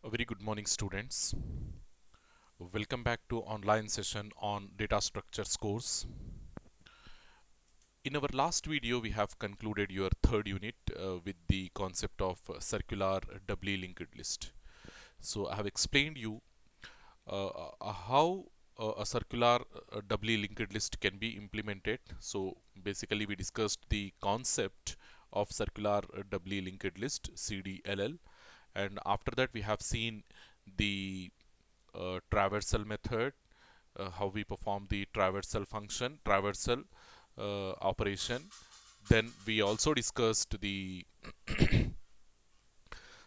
A very good morning, students. Welcome back to online session on data structures course. In our last video, we have concluded your third unit with the concept of circular doubly linked list. So I have explained you how a circular doubly linked list can be implemented. So basically, we discussed the concept of circular doubly linked list (CDLL), and after that, we have seen the traversal method, how we perform the traversal operation. Then we also discussed the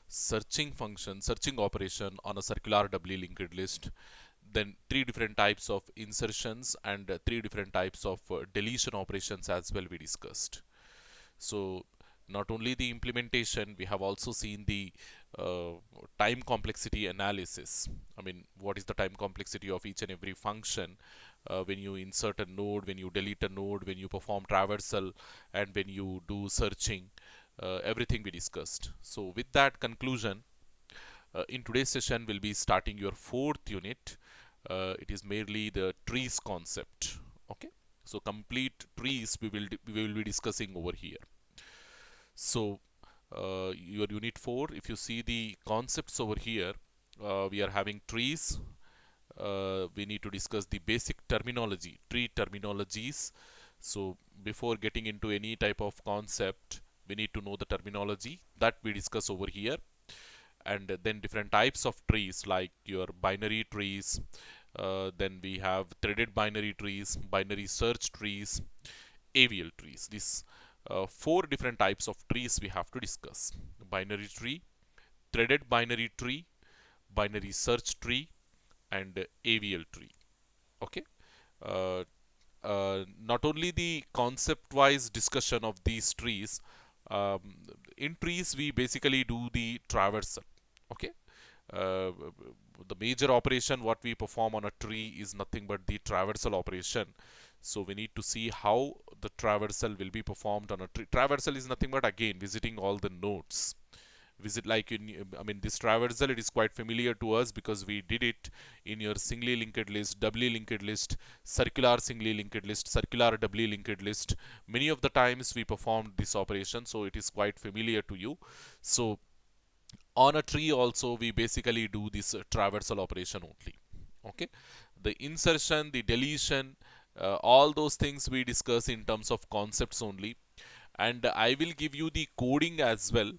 searching operation on a circular doubly linked list. Then three different types of insertions and three different types of deletion operations as well we discussed. So not only the implementation, we have also seen the uh, time complexity analysis. I mean, what is the time complexity of each and every function when you insert a node, when you delete a node, when you perform traversal, and when you do searching. Everything we discussed. So with that conclusion, in today's session, we'll be starting your fourth unit. It is merely the trees concept. Okay. So complete trees we will be discussing over here. So your unit 4, if you see the concepts over here, we are having trees. We need to discuss the basic terminology, tree terminologies. So before getting into any type of concept, we need to know the terminology that we discuss over here. And then different types of trees like your binary trees. Then we have threaded binary trees, binary search trees, AVL trees. These four different types of trees we have to discuss: binary tree, threaded binary tree, binary search tree, and AVL tree. Okay. Uh, Not only the concept wise discussion of these trees, um, in trees we basically do the traversal. Okay. uh, the major operation what we perform on a tree is nothing but the traversal operation. So we need to see how the traversal will be performed on a tree. Traversal is nothing but again visiting all the nodes. Visit like in, I mean, this traversal, it is quite familiar to us because we did it in your singly linked list, doubly linked list, circular singly linked list, circular doubly linked list. Many of the times we performed this operation, so it is quite familiar to you. So on a tree also we basically do this traversal operation only. Okay. The insertion, the deletion, all those things we discuss in terms of concepts only, and I will give you the coding as well.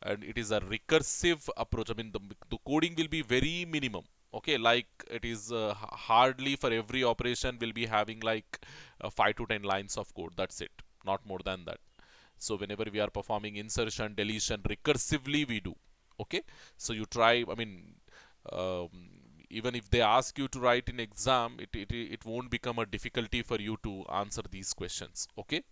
And it is a recursive approach. I mean, the coding will be very minimum. Okay, like it is hardly for every operation will be having like 5 to 10 lines of code. That's it, not more than that. So whenever we are performing insertion, deletion recursively, we do. Okay. So you try, I mean, um, even if they ask you to write in exam, it won't become a difficulty for you to answer these questions. Okay.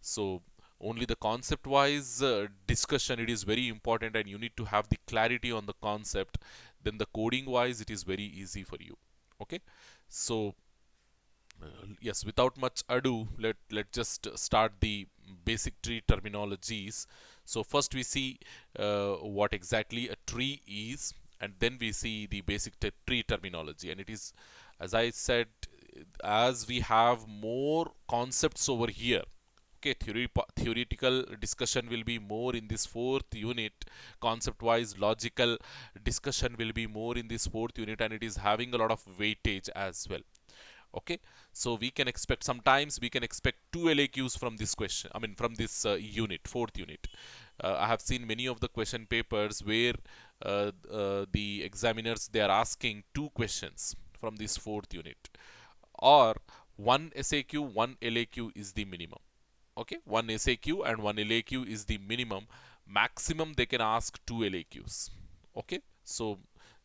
So only the concept wise discussion, it is very important, and you need to have the clarity on the concept. Then the coding wise, it is very easy for you. Okay. So yes, without much ado, let just start the basic tree terminologies. So first we see what exactly a tree is, and then we see the basic tree terminology. And it is, as I said, as we have more concepts over here. Okay, theoretical discussion will be more in this fourth unit. Concept wise, logical discussion will be more in this fourth unit, and it is having a lot of weightage as well. Okay. So we can expect, sometimes we can expect two LAQs from this question, I mean from this unit, fourth unit. I have seen many of the question papers where the examiners, they are asking two questions from this fourth unit, or one SAQ, one LAQ is the minimum. Okay, one SAQ and one LAQ is the minimum. Maximum they can ask two LAQs. Okay. So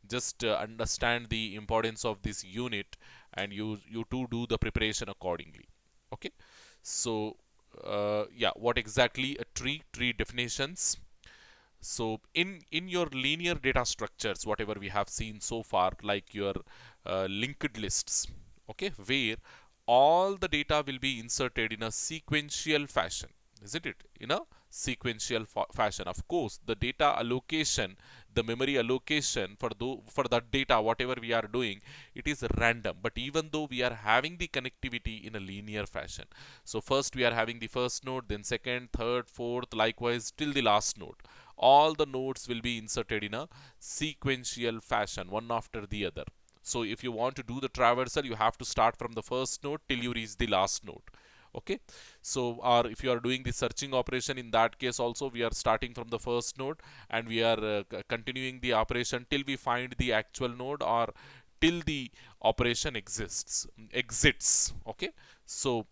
just understand the importance of this unit, and you too do the preparation accordingly. Okay. So yeah, what exactly a tree definitions. So in your linear data structures, whatever we have seen so far, like your linked lists, okay, where all the data will be inserted in a sequential fashion, isn't it? In a sequential fashion. Of course, the data allocation the memory allocation for that data, whatever we are doing, it is random. But even though we are having the connectivity in a linear fashion, so first we are having the first node, then second, third, fourth, likewise till the last node. All the nodes will be inserted in a sequential fashion, one after the other. So if you want to do the traversal, you have to start from the first node till you reach the last node. Okay, so or if you are doing the searching operation, in that case also we are starting from the first node and we are continuing the operation till we find the actual node or till the operation exits. Okay, so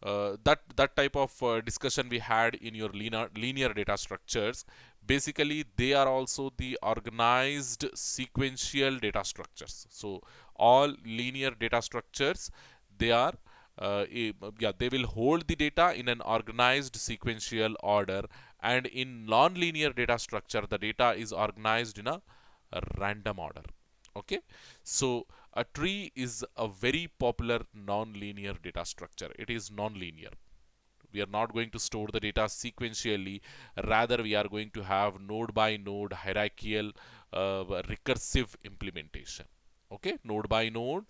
that type of discussion we had in your linear data structures. Basically, they are also the organized sequential data structures. So all linear data structures, they are yeah, they will hold the data in an organized sequential order, and in non-linear data structure, the data is organized in a random order. Okay, so a tree is a very popular non-linear data structure. It is non-linear. We are not going to store the data sequentially, rather we are going to have node by node hierarchical recursive implementation. Okay, node by node,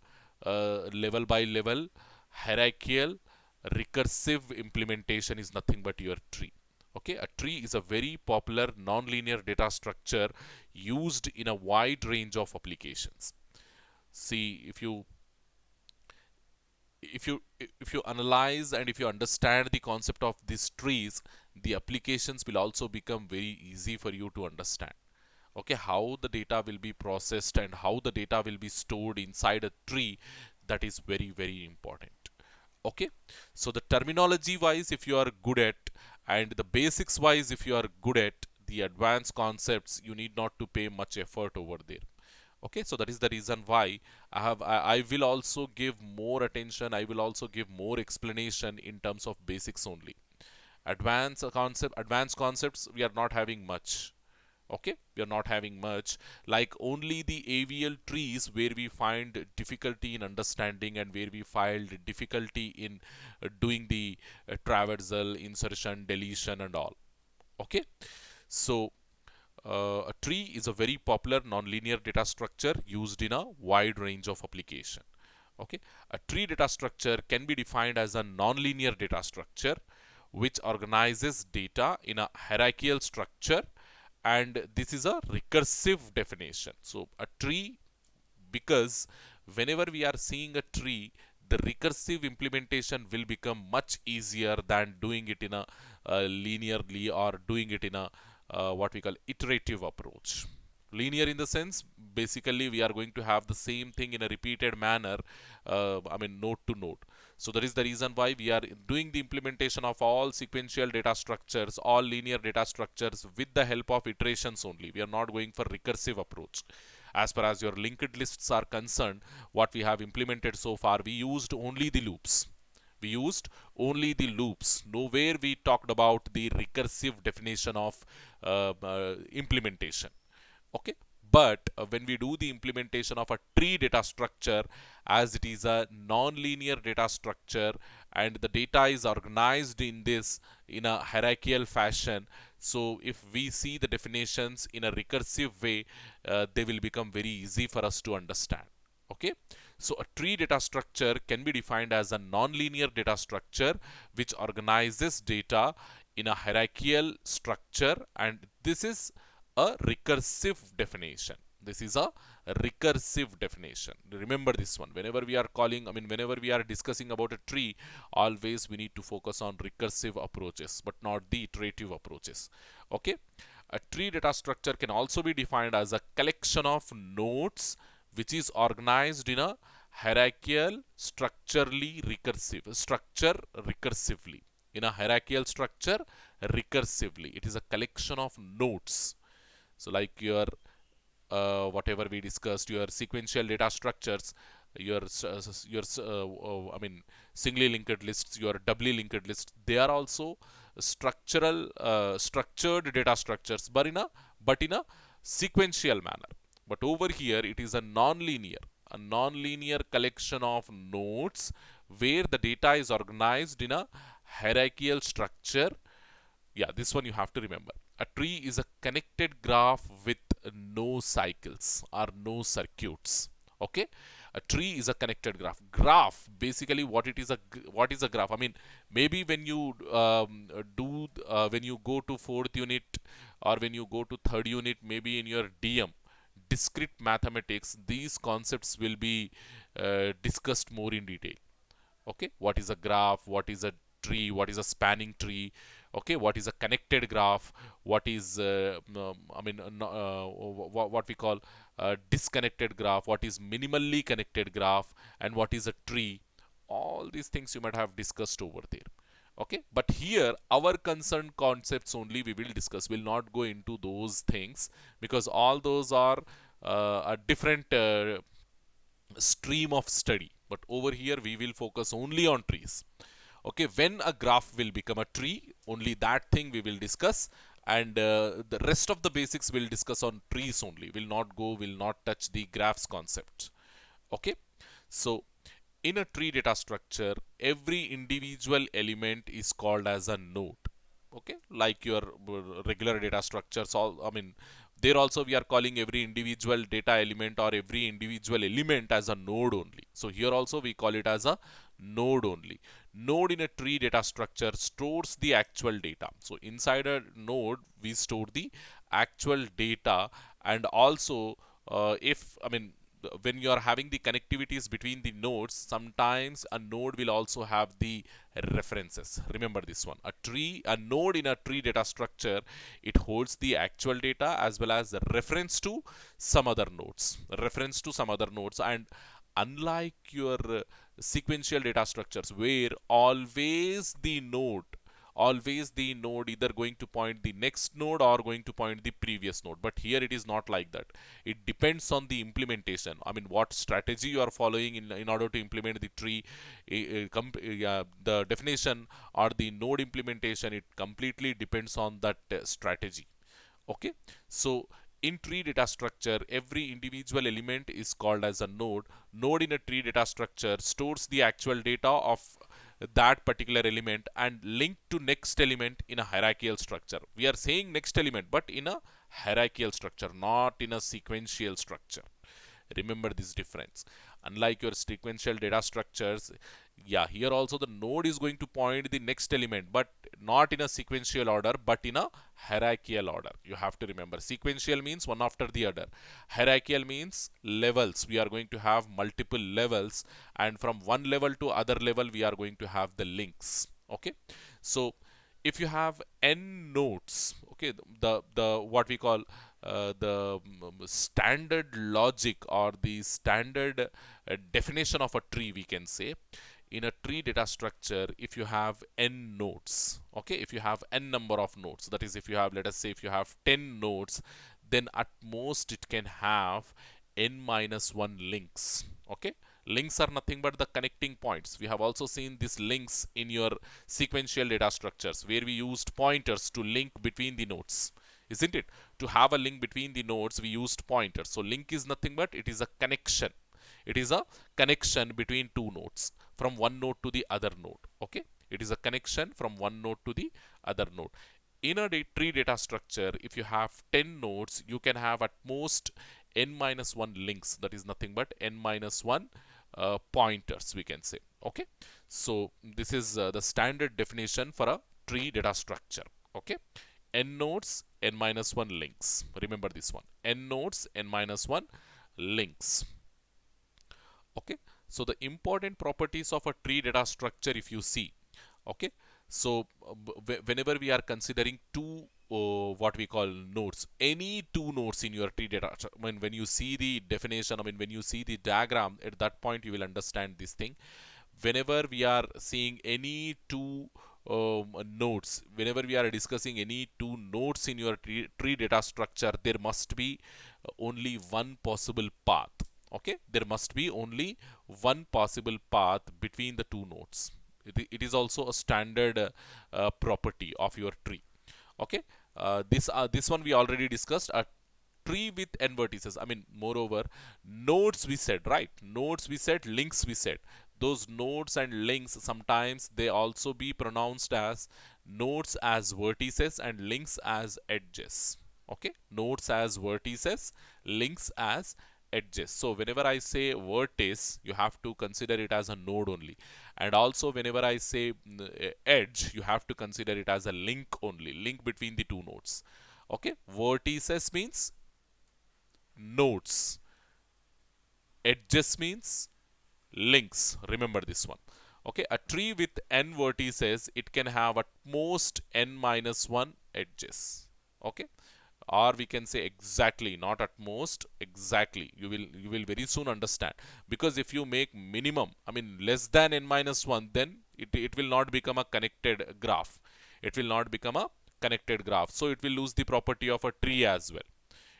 level by level, hierarchical recursive implementation is nothing but your tree. Okay, a tree is a very popular non-linear data structure used in a wide range of applications. See, if you analyze and if you understand the concept of these trees, the applications will also become very easy for you to understand. Okay, how the data will be processed and how the data will be stored inside a tree, that is very, very important. Okay, so the terminology wise, if you are good at, and the basics wise, if you are good at, the advanced concepts, you need not to pay much effort over there. Okay, so that is the reason why I will also give more attention, I will also give more explanation in terms of basics only. Advanced concepts, we are not having much. Okay, we are not having much, like only the AVL trees where we find difficulty in understanding and where we find difficulty in doing the traversal, insertion, deletion and all. Okay, so a tree is a very popular nonlinear data structure used in a wide range of application. Okay, a tree data structure can be defined as a nonlinear data structure which organizes data in a hierarchical structure, and this is a recursive definition. So a tree, because whenever we are seeing a tree, the recursive implementation will become much easier than doing it in a linearly or doing it in a what we call iterative approach. Linear in the sense, basically we are going to have the same thing in a repeated manner, I mean node to node. So that is the reason why we are doing the implementation of all sequential data structures, all linear data structures with the help of iterations only. We are not going for recursive approach. As far as your linked lists are concerned, what we have implemented so far, we used only the loops. We used only the loops. Nowhere we talked about the recursive definition of implementation. Okay, but when we do the implementation of a tree data structure, as it is a non-linear data structure and the data is organized in this in a hierarchical fashion, so if we see the definitions in a recursive way, they will become very easy for us to understand. Okay, so a tree data structure can be defined as a non-linear data structure which organizes data in a hierarchical structure, and this is a recursive definition. This is a recursive definition. Remember this one. Whenever we are calling, I mean, whenever we are discussing about a tree, always we need to focus on recursive approaches, but not the iterative approaches. Okay. A tree data structure can also be defined as a collection of nodes which is organized in a hierarchical structurally recursive structure recursively. In a hierarchical structure recursively. It is a collection of nodes. So like your whatever we discussed, your sequential data structures, your I mean singly linked lists, your doubly linked lists, they are also structured data structures, but in a sequential manner. But over here it is a non-linear collection of nodes where the data is organized in a hierarchical structure. Yeah, this one you have to remember. A tree is a connected graph with no cycles or no circuits. Okay, a tree is a connected graph. Graph, basically, what is a graph? I mean, maybe when you when you go to fourth unit or when you go to third unit, maybe in your DM, discrete mathematics, these concepts will be discussed more in detail. Okay, what is a graph, what is a tree, what is a spanning tree, okay, what is a connected graph, what is I mean what we call disconnected graph, what is minimally connected graph, and what is a tree. All these things you might have discussed over there. Okay, but here our concerned concepts only we will discuss, will not go into those things, because all those are a different stream of study. But over here we will focus only on trees. Okay, when a graph will become a tree, only that thing we will discuss, and the rest of the basics we'll discuss on trees only. Will not touch the graphs concept. Okay, so in a tree data structure, every individual element is called as a node. Okay, like your regular data structures, all, I mean, there also we are calling every individual data element or every individual element as a node only. So here also we call it as a node only. Node in a tree data structure stores the actual data. So inside a node we store the actual data, and also if I mean when you are having the connectivities between the nodes, sometimes a node will also have the references. Remember this one, a node in a tree data structure, it holds the actual data as well as reference to some other nodes. And unlike your sequential data structures, where always the node either going to point the next node or going to point the previous node, but here it is not like that. It depends on the implementation, I mean what strategy you are following in order to implement the tree. The definition or the node implementation, it completely depends on that strategy. Okay, so in tree data structure, every individual element is called as a node. Node in a tree data structure stores the actual data of that particular element and linked to next element in a hierarchical structure. We are saying next element, but in a hierarchical structure, not in a sequential structure. Remember this difference. Unlike your sequential data structures, yeah, here also the node is going to point the next element, but not in a sequential order, but in a hierarchical order. You have to remember, sequential means one after the other. Hierarchical means levels. We are going to have multiple levels, and from one level to other level, we are going to have the links. Okay, so if you have n nodes, okay, the what we call the standard logic or the standard definition of a tree, we can say, in a tree data structure, if you have n nodes, okay, if you have n number of nodes, that is, if you have, let us say, if you have 10 nodes, then at most it can have n minus 1 links. Okay, links are nothing but the connecting points. We have also seen these links in your sequential data structures, where we used pointers to link between the nodes, isn't it? To have a link between the nodes, we used pointers. So link is nothing but it is a connection. It is a connection between two nodes, from one node to the other node. Okay, it is a connection from one node to the other node. In a tree data structure, if you have 10 nodes, you can have at most n minus 1 links. That is nothing but n minus 1 pointers, we can say. Okay, so this is the standard definition for a tree data structure. Okay, n nodes, n minus 1 links. Remember this one, n nodes, n minus 1 links. Okay, so the important properties of a tree data structure, if you see, okay, so whenever we are considering two what we call nodes, any two nodes in your tree data, when you see the definition, I mean when you see the diagram, at that point you will understand this thing. Whenever we are seeing any two nodes, whenever we are discussing any two nodes in your tree data structure, there must be only one possible path. Okay, there must be only one possible path between the two nodes. It is also a standard property of your tree. Okay, this one we already discussed. A tree with n vertices, I mean moreover, nodes we said, right? Nodes we said, links we said. Those nodes and links, sometimes they also be pronounced as nodes as vertices and links as edges. Okay, nodes as vertices, links as edges. So whenever I say vertex, you have to consider it as a node only, and also whenever I say edge, you have to consider it as a link only, link between the two nodes. Okay, vertices means nodes, edges means links. Remember this one. Okay, a tree with n vertices, it can have at most n minus 1 edges. Okay, or we can say exactly, not at most, exactly. You will very soon understand, because if you make minimum, I mean less than n minus 1, then it will not become a connected graph. It will not become a connected graph, so it will lose the property of a tree as well.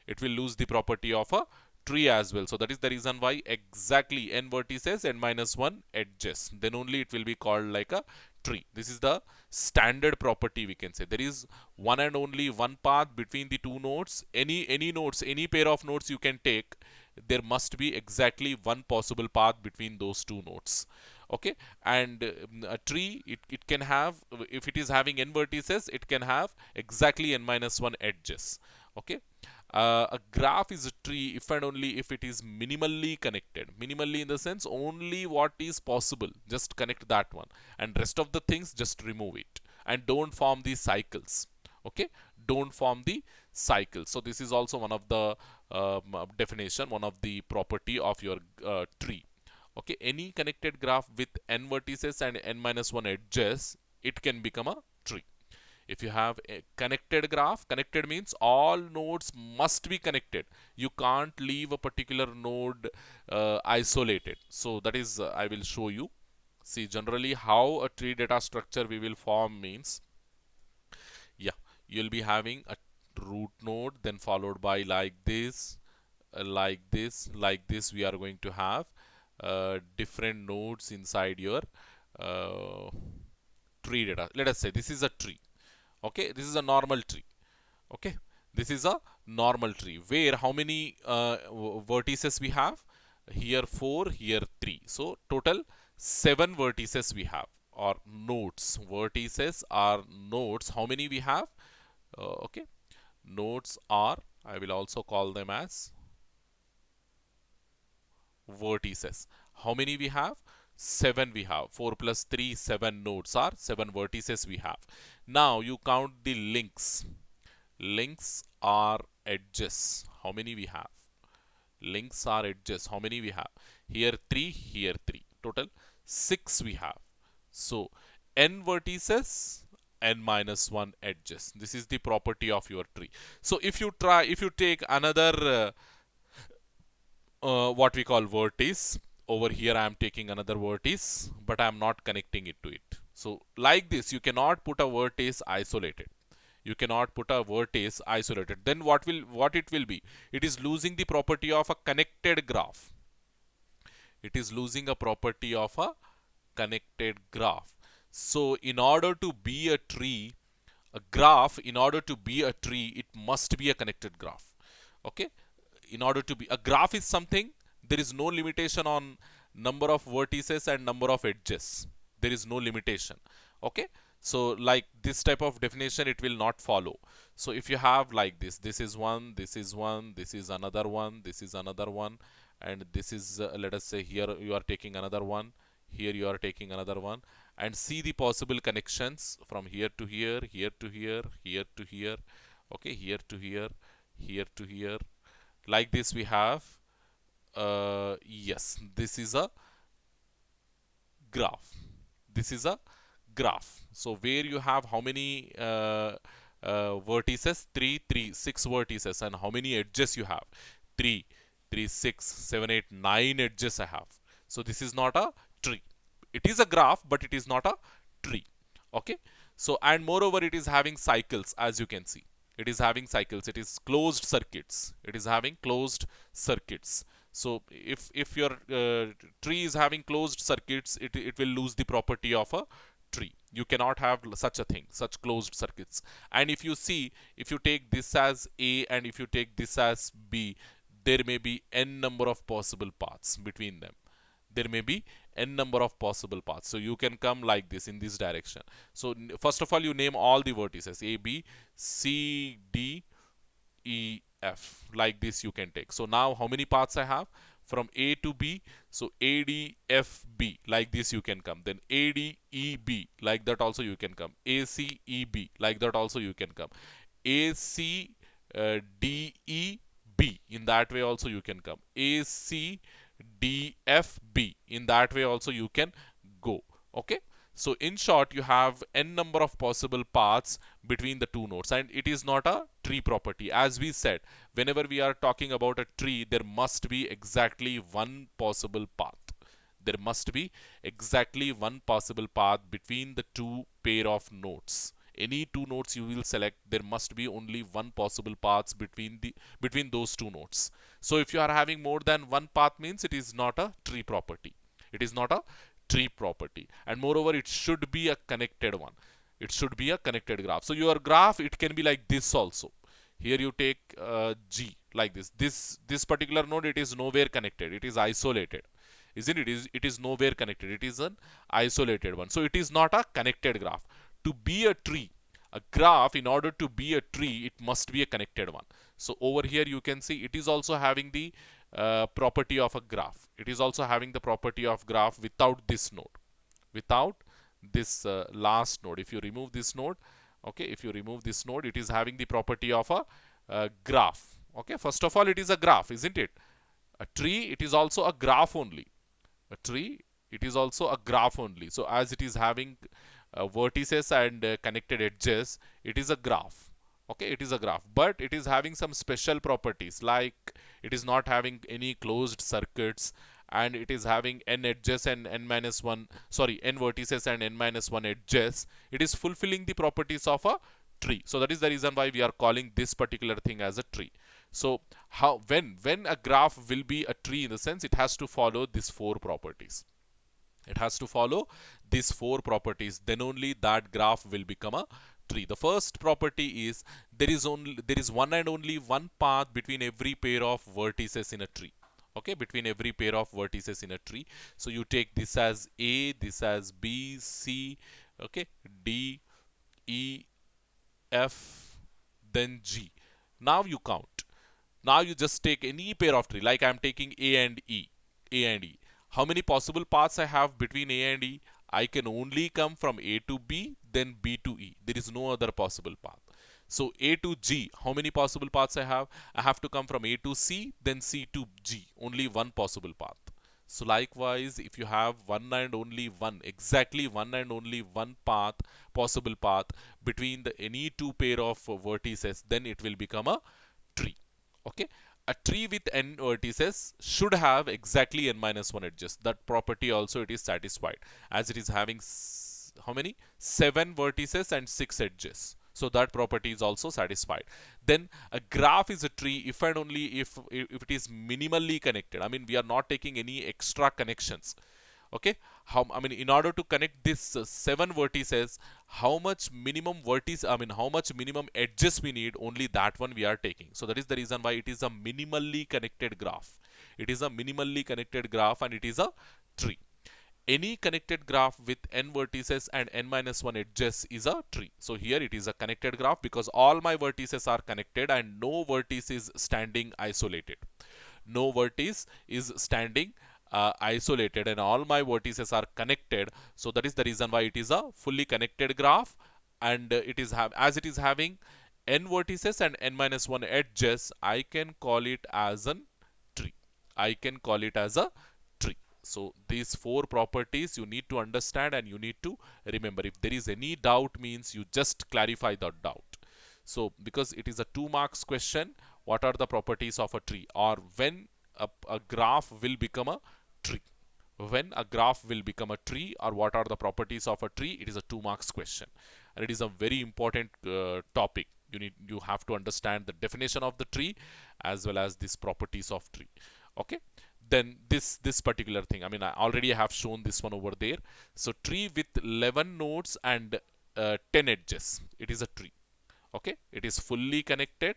It will lose the property of a tree as well. So that is the reason why exactly n vertices, n minus 1 edges, then only it will be called like a tree. This is the standard property, we can say. There is one and only one path between the two nodes. Any nodes, any pair of nodes you can take, there must be exactly one possible path between those two nodes. Okay, and a tree, it can have, if it is having n vertices, it can have exactly n minus 1 edges. Okay, a graph is a tree if and only if it is minimally connected. Minimally in the sense only what is possible, just connect that one, and rest of the things just remove it, and don't form these cycles. Okay, don't form the cycle. So this is also one of the definition, one of the property of your tree. Okay, any connected graph with n vertices and n minus 1 edges, it can become a tree. If you have a connected graph, connected means all nodes must be connected. You can't leave a particular node isolated. So that is, I will show you. See, generally how a tree data structure we will form means, yeah, you'll be having a root node, then followed by like this, like this, like this. We are going to have different nodes inside your uh, tree data. Let us say this is a tree. Okay, this is a normal tree. Okay, this is a normal tree where how many vertices we have? Here 4, here 3. So total 7 vertices we have, or nodes. Vertices are nodes. How many we have? Okay, nodes are, I will also call them as vertices. How many we have? 7 we have. 4 plus 3, 7 nodes are 7 vertices we have. Now you count the links. Links are edges. How many we have? Links are edges. How many we have? Here 3, here 3. Total 6 we have. So n vertices, n minus 1 edges. This is the property of your tree. So if you take another what we call vertex, over here I am taking another vertex, but I am not connecting it to it. So like this, you cannot put a vertex isolated. You cannot put a vertex isolated. Then what it will be? It is losing the property of a connected graph. It is losing a property of a connected graph. So in order to be a tree, a graph, in order to be a tree, it must be a connected graph. Okay, in order to be a graph is something, there is no limitation on number of vertices and number of edges. There is no limitation. Okay, so like this type of definition it will not follow. So if you have like this is one, this is one, this is another one, this is another one, and this is let us say here you are taking another one, here you are taking another one, and see the possible connections from here to here, here to here, here to here. Okay, here to here, here to here. Like this we have, yes, this is a graph. This is a graph. So where you have how many vertices? 3, 3, 6 vertices. And how many edges you have? 3, 3, 6, 7, 8, 9 edges I have. So this is not a tree. It is a graph, but it is not a tree. Okay. So, and moreover, it is having cycles, as you can see. It is having cycles. It is closed circuits. It is having closed circuits. So if your tree is having closed circuits, it will lose the property of a tree. You cannot have such a thing, such closed circuits. And if you see, if you take this as A and if you take this as B, there may be n number of possible paths between them. There may be n number of possible paths. So you can come like this in this direction. So first of all, you name all the vertices A, B, C, D, E, F. Like this you can take. So now how many paths I have? From A to B. So A, D, F, B. Like this you can come. Then A, D, E, B. Like that also you can come. A, C, E, B. Like that also you can come. A, C, D, E, B. In that way also you can come. A, C, D, F, B. In that way also you can go. Okay. So in short, you have n number of possible paths between the two nodes, and it is not a tree property. As we said, whenever we are talking about a tree, there must be exactly one possible path. There must be exactly one possible path between the two pair of nodes. Any two nodes you will select, there must be only one possible paths between those two nodes. So if you are having more than one path, means it is not a tree property. It is not a tree property, and moreover it should be a connected one. It should be a connected graph. So your graph, it can be like this also. Here you take G like this particular node, it is nowhere connected, it is isolated, isn't it? It is nowhere connected, it is an isolated one. So it is not a connected graph. To be a tree, a graph, in order to be a tree, it must be a connected one. So over here you can see it is also having the property of a graph. It is also having the property of graph without this node, without this last node. If you remove this node, okay, if you remove this node, it is having the property of a graph. Okay, first of all, it is a graph, isn't it? A tree, it is also a graph only. A tree, it is also a graph only. So as it is having vertices and connected edges, it is a graph. Okay, it is a graph, but it is having some special properties, like it is not having any closed circuits, and it is having n edges and n minus 1, sorry, n vertices and n minus 1 edges. It is fulfilling the properties of a tree. So that is the reason why we are calling this particular thing as a tree. So how, when a graph will be a tree, in the sense it has to follow these four properties. It has to follow these four properties, then only that graph will become a tree. The first property is there is one and only one path between every pair of vertices in a tree. Okay, between every pair of vertices in a tree. So you take this as A, this as B, C, okay, D, E, F, then G. Now you count. Now you just take any pair of tree, like I am taking A and E. A and E. How many possible paths I have between A and E? I can only come from A to B, then B to E. There is no other possible path. So A to G, how many possible paths I have? I have to come from A to C, then C to G. Only one possible path. So likewise, if you have one and only one, exactly one and only one path, possible path between the any two pair of vertices, then it will become a tree. Okay, a tree with n vertices should have exactly n minus 1 edges. That property also it is satisfied, as it is having how many? 7 vertices and 6 edges. So that property is also satisfied. Then a graph is a tree if and only if it is minimally connected. I mean, we are not taking any extra connections. Okay, I mean, in order to connect this 7 vertices, how much minimum how much minimum edges we need, only that one we are taking. So that is the reason why it is a minimally connected graph. It is a minimally connected graph, and it is a tree. Any connected graph with n vertices and n minus 1 edges is a tree. So here it is a connected graph because all my vertices are connected and no vertex is standing isolated. No vertex is standing isolated, and all my vertices are connected. So that is the reason why it is a fully connected graph, and as it is having n vertices and n minus 1 edges, I can call it as a tree. I can call it as a tree. So these four properties you need to understand and you need to remember. If there is any doubt, means you just clarify the doubt. So because it is a 2 marks question, what are the properties of a tree, or when a graph will become a tree? When a graph will become a tree, or what are the properties of a tree? It is a 2 marks question, and it is a very important topic. You have to understand the definition of the tree as well as these properties of tree. Okay, then this particular thing, I mean, I already have shown this one over there. So tree with 11 nodes and 10 edges, it is a tree. Okay, it is fully connected.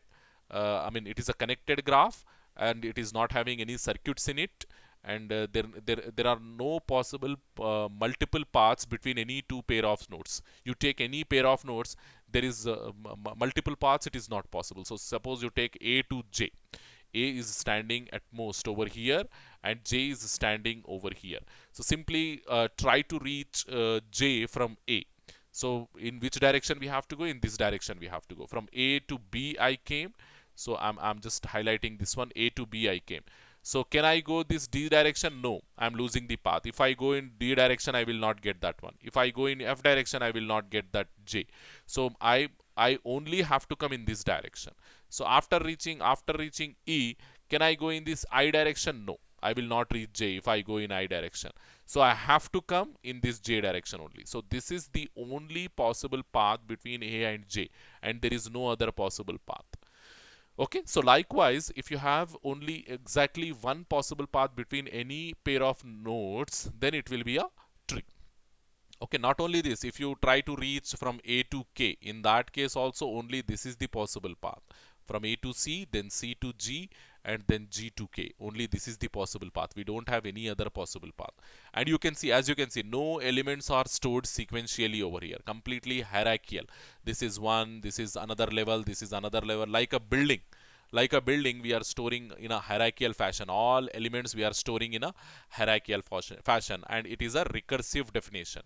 I mean, it is a connected graph, and it is not having any circuits in it, and there are no possible multiple paths between any two pair of nodes. You take any pair of nodes, there is multiple paths, it is not possible. So suppose you take A to J. A is standing at most over here and J is standing over here. So simply try to reach J from A. So in which direction we have to go? In this direction we have to go. From A to B I came. So I'm just highlighting this one. A to B I came. So can I go this D direction? No, I'm losing the path. If I go in D direction, I will not get that one. If I go in F direction, I will not get that J. So I only have to come in this direction. So after reaching E, can I go in this I direction? No, I will not reach J if I go in I direction. So I have to come in this J direction only. So this is the only possible path between A and J, and there is no other possible path. Okay, so likewise, if you have only exactly one possible path between any pair of nodes, then it will be a tree. Okay, not only this, if you try to reach from A to K, in that case also only this is the possible path. From A to C, then C to G, and then G to K. Only this is the possible path. We don't have any other possible path. And you can see, as you can see, no elements are stored sequentially over here. Completely hierarchical. This is one, this is another level, this is another level, like a building. Like a building, we are storing in a hierarchical fashion. All elements we are storing in a hierarchical fashion, and it is a recursive definition.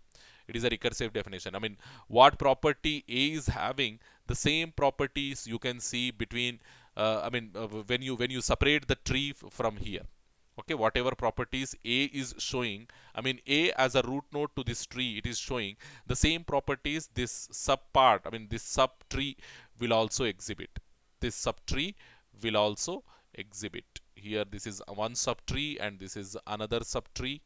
It is a recursive definition. I mean, what property A is having, the same properties you can see between. When you separate the tree from here. Okay, whatever properties A is showing, I mean A as a root node to this tree, it is showing the same properties this sub part, I mean this sub tree will also exhibit. This subtree will also exhibit. Here this is one subtree and this is another subtree.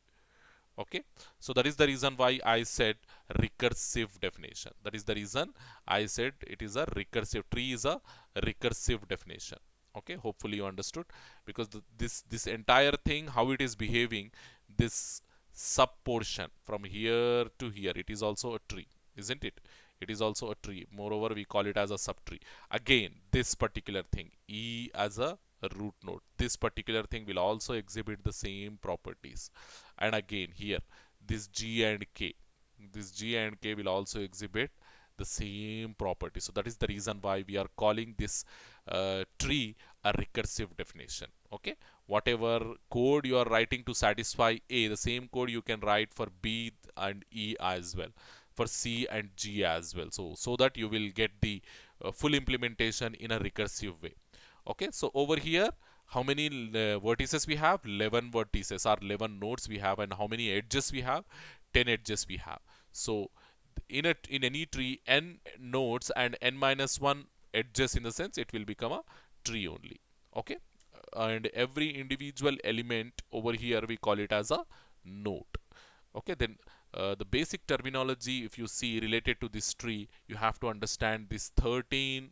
Okay, so that is the reason why I said recursive definition. That is the reason I said it is a recursive tree, is a recursive definition. Okay, hopefully you understood, because this entire thing, how it is behaving, this sub portion from here to here, it is also a tree, isn't it? It is also a tree. Moreover, we call it as a subtree. Again, this particular thing, E as a root node, this particular thing will also exhibit the same properties. And again here, this G and K, this G and K will also exhibit the same property. So that is the reason why we are calling this tree a recursive definition. Okay, whatever code you are writing to satisfy A, the same code you can write for B and E as well, for C and G as well. So that you will get the full implementation in a recursive way. Okay, so over here, how many vertices we have? 11 vertices, or 11 nodes we have. And how many edges we have? 10 edges we have. So in any tree, n nodes and n minus 1 edges, in the sense it will become a tree only. Okay, and every individual element over here we call it as a node. Okay, then the basic terminology, if you see related to this tree, you have to understand these 13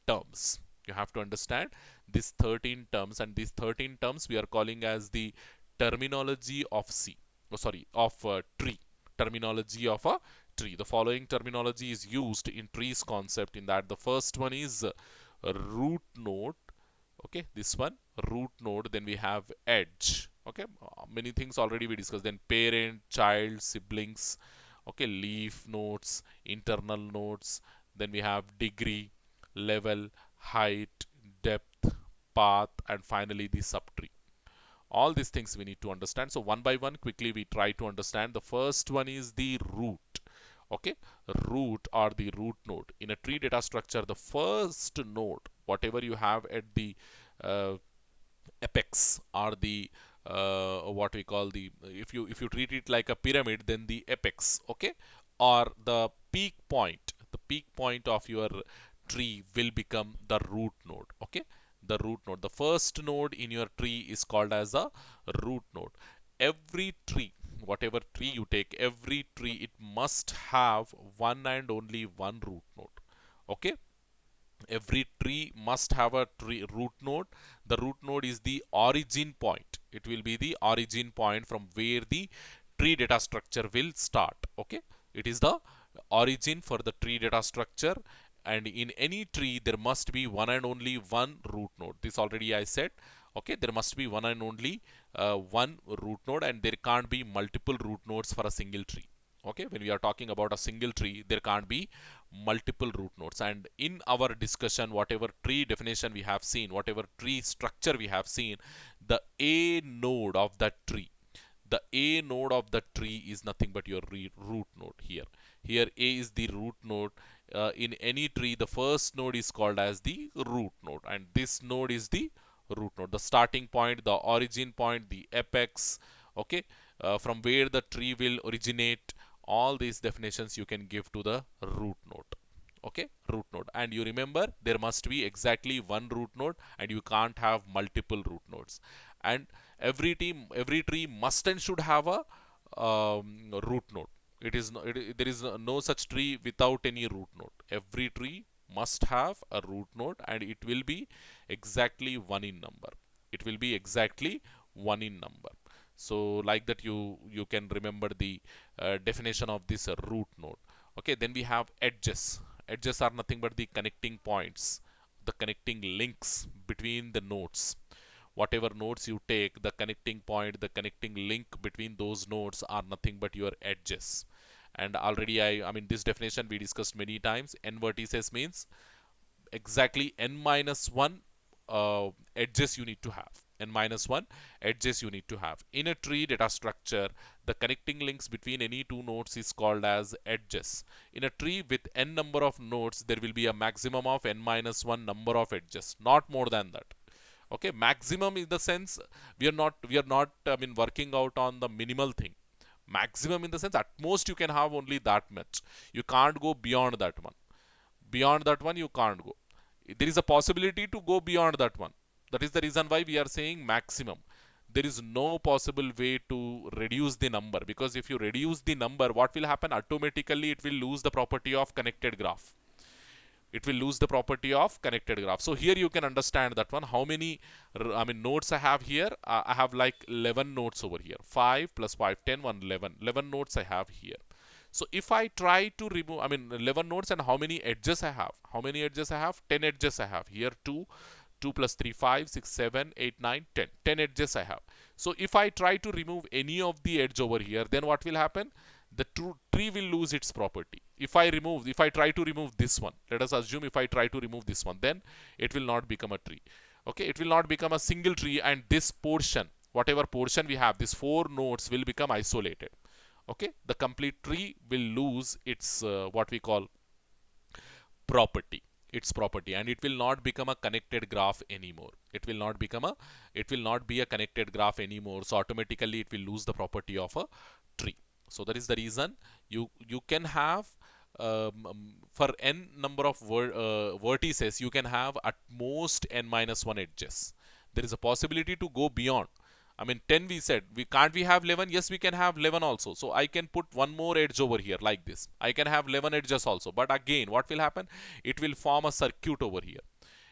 terms. You have to understand these 13 terms, and these 13 terms we are calling as the terminology of C. Oh, sorry, of tree. Terminology of a tree. The following terminology is used in trees concept, in that the first one is root node. Okay, this one, root node. Then we have edge. Okay, many things already we discussed. Then parent, child, siblings. Okay, leaf nodes, internal nodes. Then we have degree, level, height, depth, path, and finally the subtree. All these things we need to understand. So one by one, quickly we try to understand. The first one is the root. Okay, root or the root node. In a tree data structure, the first node, whatever you have at the apex, or the what we call the, if you treat it like a pyramid, then the apex, okay, or the peak point of your tree will become the root node. Okay, the root node, the first node in your tree is called as a root node. Every tree, whatever tree you take, every tree, it must have one and only one root node. Okay, every tree must have a root node. The root node is the origin point. It will be the origin point from where the tree data structure will start. Okay, it is the origin for the tree data structure, and in any tree there must be one and only one root node. This already I said. Okay, there must be one and only one root node, and there can't be multiple root nodes for a single tree. Okay, when we are talking about a single tree, there can't be multiple root nodes. And in our discussion, whatever tree definition we have seen, whatever tree structure we have seen, the A node of that tree, the A node of the tree is nothing but your root node here. Here A is the root node. In any tree, the first node is called as the root node, and this node is the root node, the starting point, the origin point, the apex. Okay, from where the tree will originate. All these definitions you can give to the root node. Okay, root node. And you remember, there must be exactly one root node, and you can't have multiple root nodes. And every tree must and should have a root node. There is no such tree without any root node. Every tree must have a root node, and it will be exactly one in number. It will be exactly one in number. So like that, you can remember the definition of this root node. Okay, then we have edges. Edges are nothing but the connecting points, the connecting links between the nodes. Whatever nodes you take, the connecting point, the connecting link between those nodes are nothing but your edges. And already I mean, this definition we discussed many times. N vertices means exactly n minus 1 edges you need to have. N minus 1 edges you need to have. In a tree data structure, the connecting links between any two nodes is called as edges. In a tree with n number of nodes, there will be a maximum of n minus 1 number of edges, not more than that. Okay, maximum in the sense, we are not I mean, working out on the minimal thing. Maximum in the sense, at most you can have only that much. You can't go beyond that one. Beyond that one you can't go. There is a possibility to go beyond that one. That is the reason why we are saying maximum. There is no possible way to reduce the number, because if you reduce the number, what will happen? Automatically it will lose the property of connected graph. It will lose the property of connected graph. So here you can understand that one. How many I mean nodes I have here? I have like 11 nodes over here. 5 plus 5, 10, 1, 11. 11 nodes I have here. So if I try to remove, I mean 11 nodes, and how many edges I have? How many edges I have? 10 edges I have. Here 2, 2 plus 3, 5, 6, 7, 8, 9, 10. 10 edges I have. So if I try to remove any of the edge over here, then what will happen? The tree will lose its property. If I try to remove this one, let us assume if I try to remove this one, then it will not become a tree. Okay, it will not become a single tree, and this portion, whatever portion we have, these 4 nodes will become isolated. Okay, the complete tree will lose its what we call property, and it will not become a connected graph anymore. It will not be a connected graph anymore. So automatically it will lose the property of a tree. So that is the reason you can have for n number of vertices, you can have at most n minus 1 edges. There is a possibility to go beyond. I mean 10 we said, we have 11? Yes, we can have 11 also. So I can put one more edge over here like this. I can have 11 edges also. But again, what will happen? It will form a circuit over here.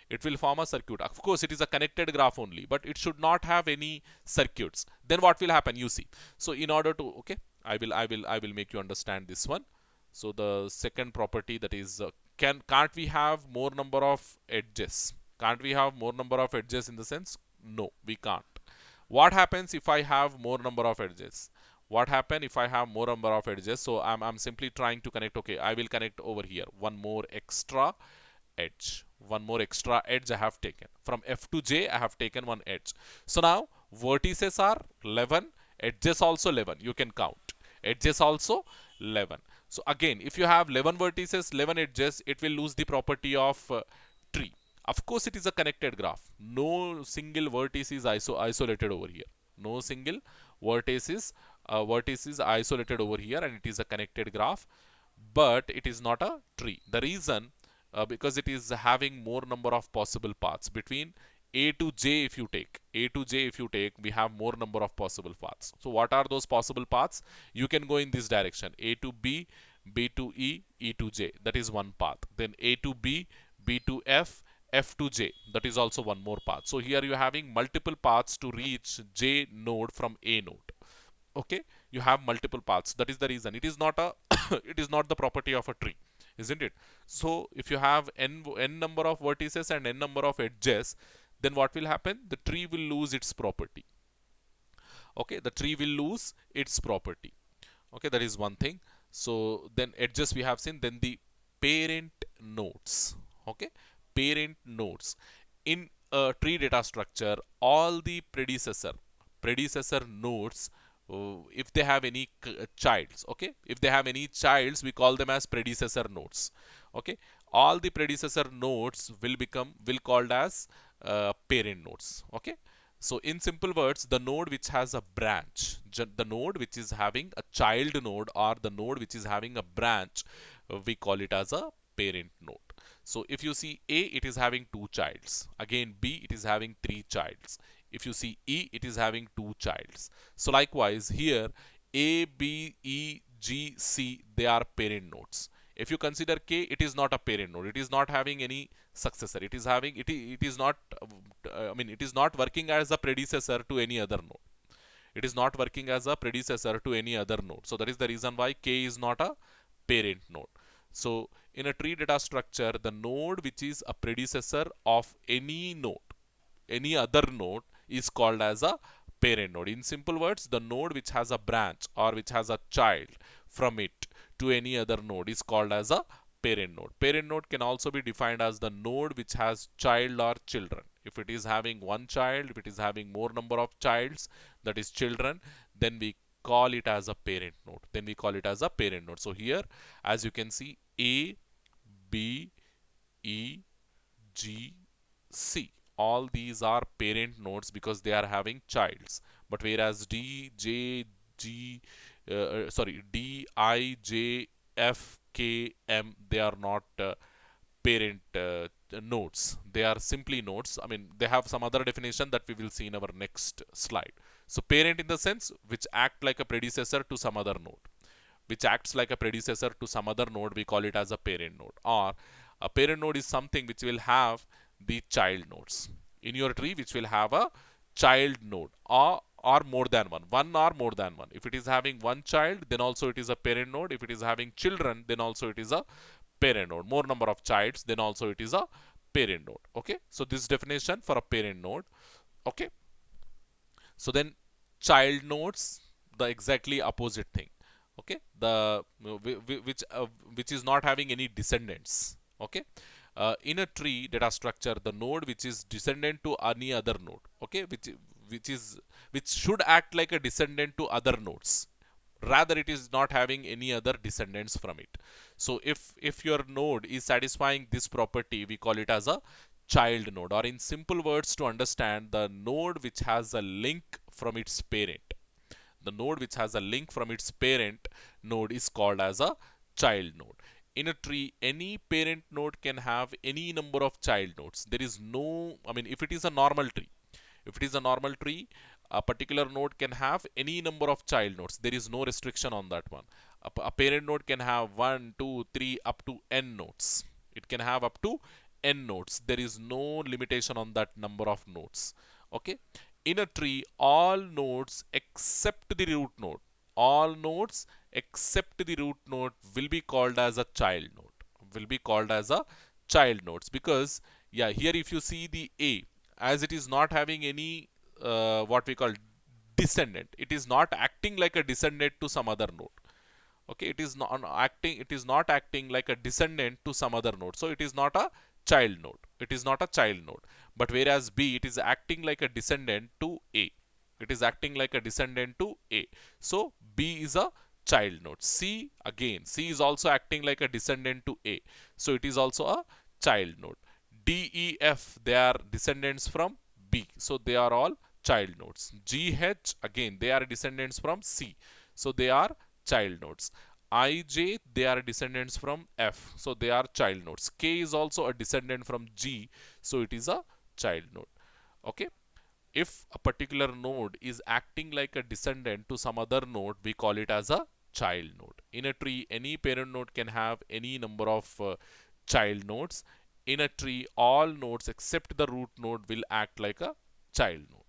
It will form a circuit. Of course, it is a connected graph only, but it should not have any circuits. Then what will happen? You see. So in order to, okay, I will make you understand this one. So the second property, that is, can't we have more number of edges? Can't we have more number of edges in the sense? No, we can't. What happens if I have more number of edges? What happen if I have more number of edges? So I'm simply trying to connect. Okay, I will connect over here one more extra edge. One more extra edge I have taken. From F to J I have taken one edge. So now vertices are 11, edges also 11. You can count. Edges also 11. So again, if you have 11 vertices, 11 edges, it will lose the property of tree. Of course, it is a connected graph. No single vertex is isolated over here. No single vertex is isolated over here, and it is a connected graph. But it is not a tree. The reason, because it is having more number of possible paths between A to J. If you take A to J, we have more number of possible paths. So what are those possible paths? You can go in this direction: A to B, B to E, E to J. That is one path. Then A to B, B to F, F to J. That is also one more path. So here you are having multiple paths to reach J node from A node. Okay, you have multiple paths. That is the reason. It is not a it is not the property of a tree, isn't it? So if you have n number of vertices and n number of edges, then what will happen? The tree will lose its property. Okay, the tree will lose its property. Okay, that is one thing. So then edges we have seen, then the parent nodes. Okay, parent nodes. In a tree data structure, all the predecessor nodes, if they have any childs, okay, if they have any childs, we call them as predecessor nodes. Okay, all the predecessor nodes will called as parent nodes. Okay, so in simple words, the node which has a branch, the node which is having a child node, or the node which is having a branch, we call it as a parent node. So if you see A, it is having two childs. Again B, it is having three childs. If you see E, it is having two childs. So likewise here, A, B, E, G, C, they are parent nodes. If you consider K, it is not a parent node. It is not having any successor. It is having it is not it is not working as a predecessor to any other node. It is not working as a predecessor to any other node. So that is the reason why K is not a parent node. So in a tree data structure, the node which is a predecessor of any node, any other node, is called as a parent node. In simple words, the node which has a branch or which has a child from it to any other node is called as a parent node. Parent node can also be defined as the node which has child or children. If it is having one child, if it is having more number of childs, that is children, then we call it as a parent node. Then we call it as a parent node. So here, as you can see, A, B, E, G, C, all these are parent nodes because they are having childs. But whereas D, J, G, D, I, J, F, K, M, they are not parent nodes. They are simply nodes. I mean, they have some other definition that we will see in our next slide. So parent in the sense which act like a predecessor to some other node. Which acts like a predecessor to some other node, we call it as a parent node. Or a parent node is something which will have the child nodes in your tree, which will have a child node, or more than one or more than one. If it is having one child, then also it is a parent node. If it is having children, then also it is a parent node. More number of childs, then also it is a parent node. Okay, so this definition for a parent node. Okay, so then child nodes, the exactly opposite thing. Okay, the which is not having any descendants. Okay, in a tree data structure, the node which is descendant to any other node, okay, which should act like a descendant to other nodes, rather it is not having any other descendants from it. So if your node is satisfying this property, we call it as a child node. Or in simple words, to understand, the node which has a link from its parent, the node which has a link from its parent node is called as a child node. In a tree, any parent node can have any number of child nodes. There is no, if it is a normal tree, if it is a normal tree, a particular node can have any number of child nodes. There is no restriction on that one. A parent node can have 1, 2, 3, up to n nodes. It can have up to n nodes. There is no limitation on that number of nodes. Okay. In a tree, all nodes except the root node, all nodes except the root node will be called as a child node. Will be called as a child nodes because, yeah, here if you see the A, as it is not having any what we call descendant, it is not acting like a descendant to some other node. Okay, it is not acting like a descendant to some other node, so it is not a child node. It is not a child node. But whereas B, it is acting like a descendant to A. It is acting like a descendant to A. So B is a child node. C, again, C is also acting like a descendant to A. So it is also a child node. D, E, F, they are descendants from B. So they are all child nodes. G, H, again, they are descendants from C. So they are child nodes. I, J, they are descendants from F. So they are child nodes. K is also a descendant from G. So it is a child node. Okay. If a particular node is acting like a descendant to some other node, we call it as a child node. In a tree, any parent node can have any number of child nodes. In a tree, all nodes except the root node will act like a child node.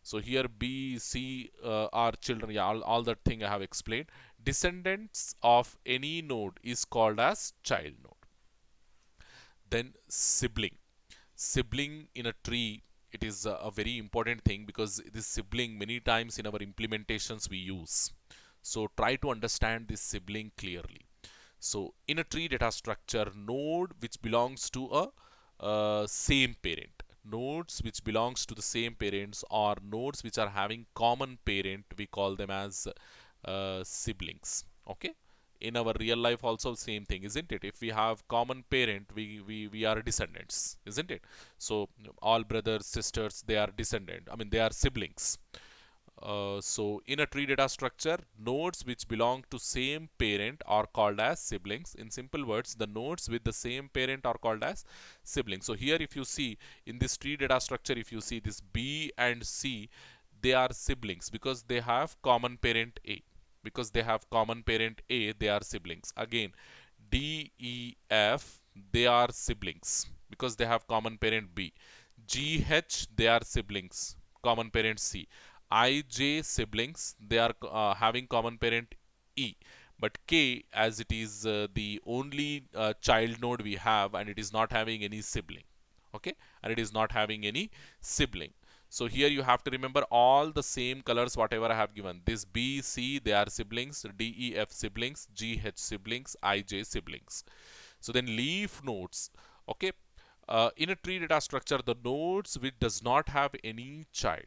So here B, C are children. Yeah, all that thing I have explained. Descendants of any node is called as child node. Then sibling. Sibling in a tree, it is a very important thing because this sibling many times in our implementations we use. So try to understand this sibling clearly. So in a tree data structure, node which belongs to a same parent, nodes which belongs to the same parents or nodes which are having common parent, we call them as siblings. Okay, in our real life also same thing, isn't it? If we have common parent, we are descendants, isn't it? So all brothers sisters, they are descendant, I mean they are siblings. So in a tree data structure, nodes which belong to same parent are called as siblings. In simple words, the nodes with the same parent are called as siblings. So here if you see in this tree data structure, if you see this B and C, they are siblings because they have common parent A. Because they have common parent A, they are siblings. Again, D, E, F, they are siblings because they have common parent B. G, H, they are siblings, common parent C. I, J, siblings, they are having common parent E. But K, as it is the only child node we have and it is not having any sibling. Okay, and it is not having any sibling. So here you have to remember all the same colors whatever I have given. This B, C, they are siblings, D, E, F siblings, G, H siblings, I, J siblings. So then leaf nodes. Okay, in a tree data structure, the nodes which does not have any child,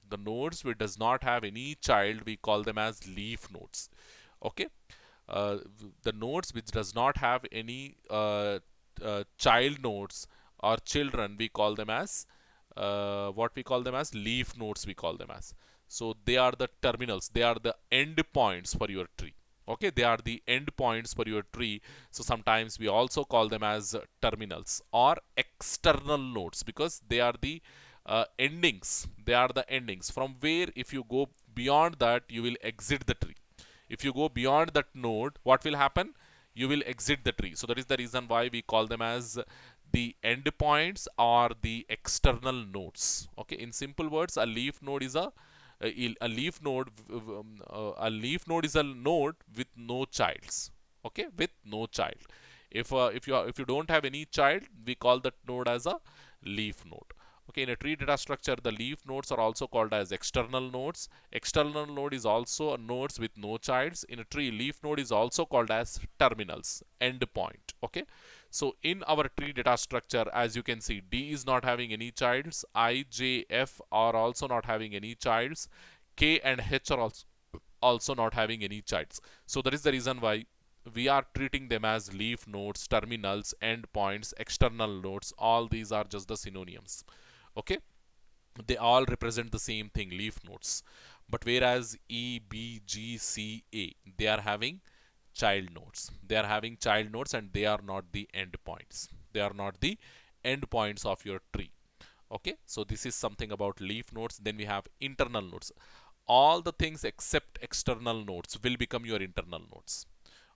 the nodes which does not have any child, we call them as leaf nodes. Okay, uh, the nodes which does not have any child nodes or children, we call them as what we call them as leaf nodes, we call them as. So they are the terminals, they are the end points for your tree. Okay, they are the end points for your tree. So sometimes we also call them as terminals or external nodes because they are the endings. They are the endings from where if you go beyond that, you will exit the tree. If you go beyond that node, what will happen? You will exit the tree. So that is the reason why we call them as the endpoints or the external nodes. Okay, in simple words, a leaf node is a leaf node. A leaf node is a node with no childs. Okay, with no child. If you don't have any child, we call that node as a leaf node. Okay, in a tree data structure, the leaf nodes are also called as external nodes. External node is also a nodes with no childs. In a tree, leaf node is also called as terminals, endpoint. Okay, so in our tree data structure, as you can see, D is not having any childs. I, J, F are also not having any childs. K and H are also not having any childs. So that is the reason why we are treating them as leaf nodes, terminals, endpoints, external nodes. All these are just the synonyms. Okay, they all represent the same thing, leaf nodes. But whereas E, B, G, C, A, they are having child nodes. They are having child nodes and they are not the endpoints. They are not the endpoints of your tree. Okay, so this is something about leaf nodes. Then we have internal nodes. All the things except external nodes will become your internal nodes.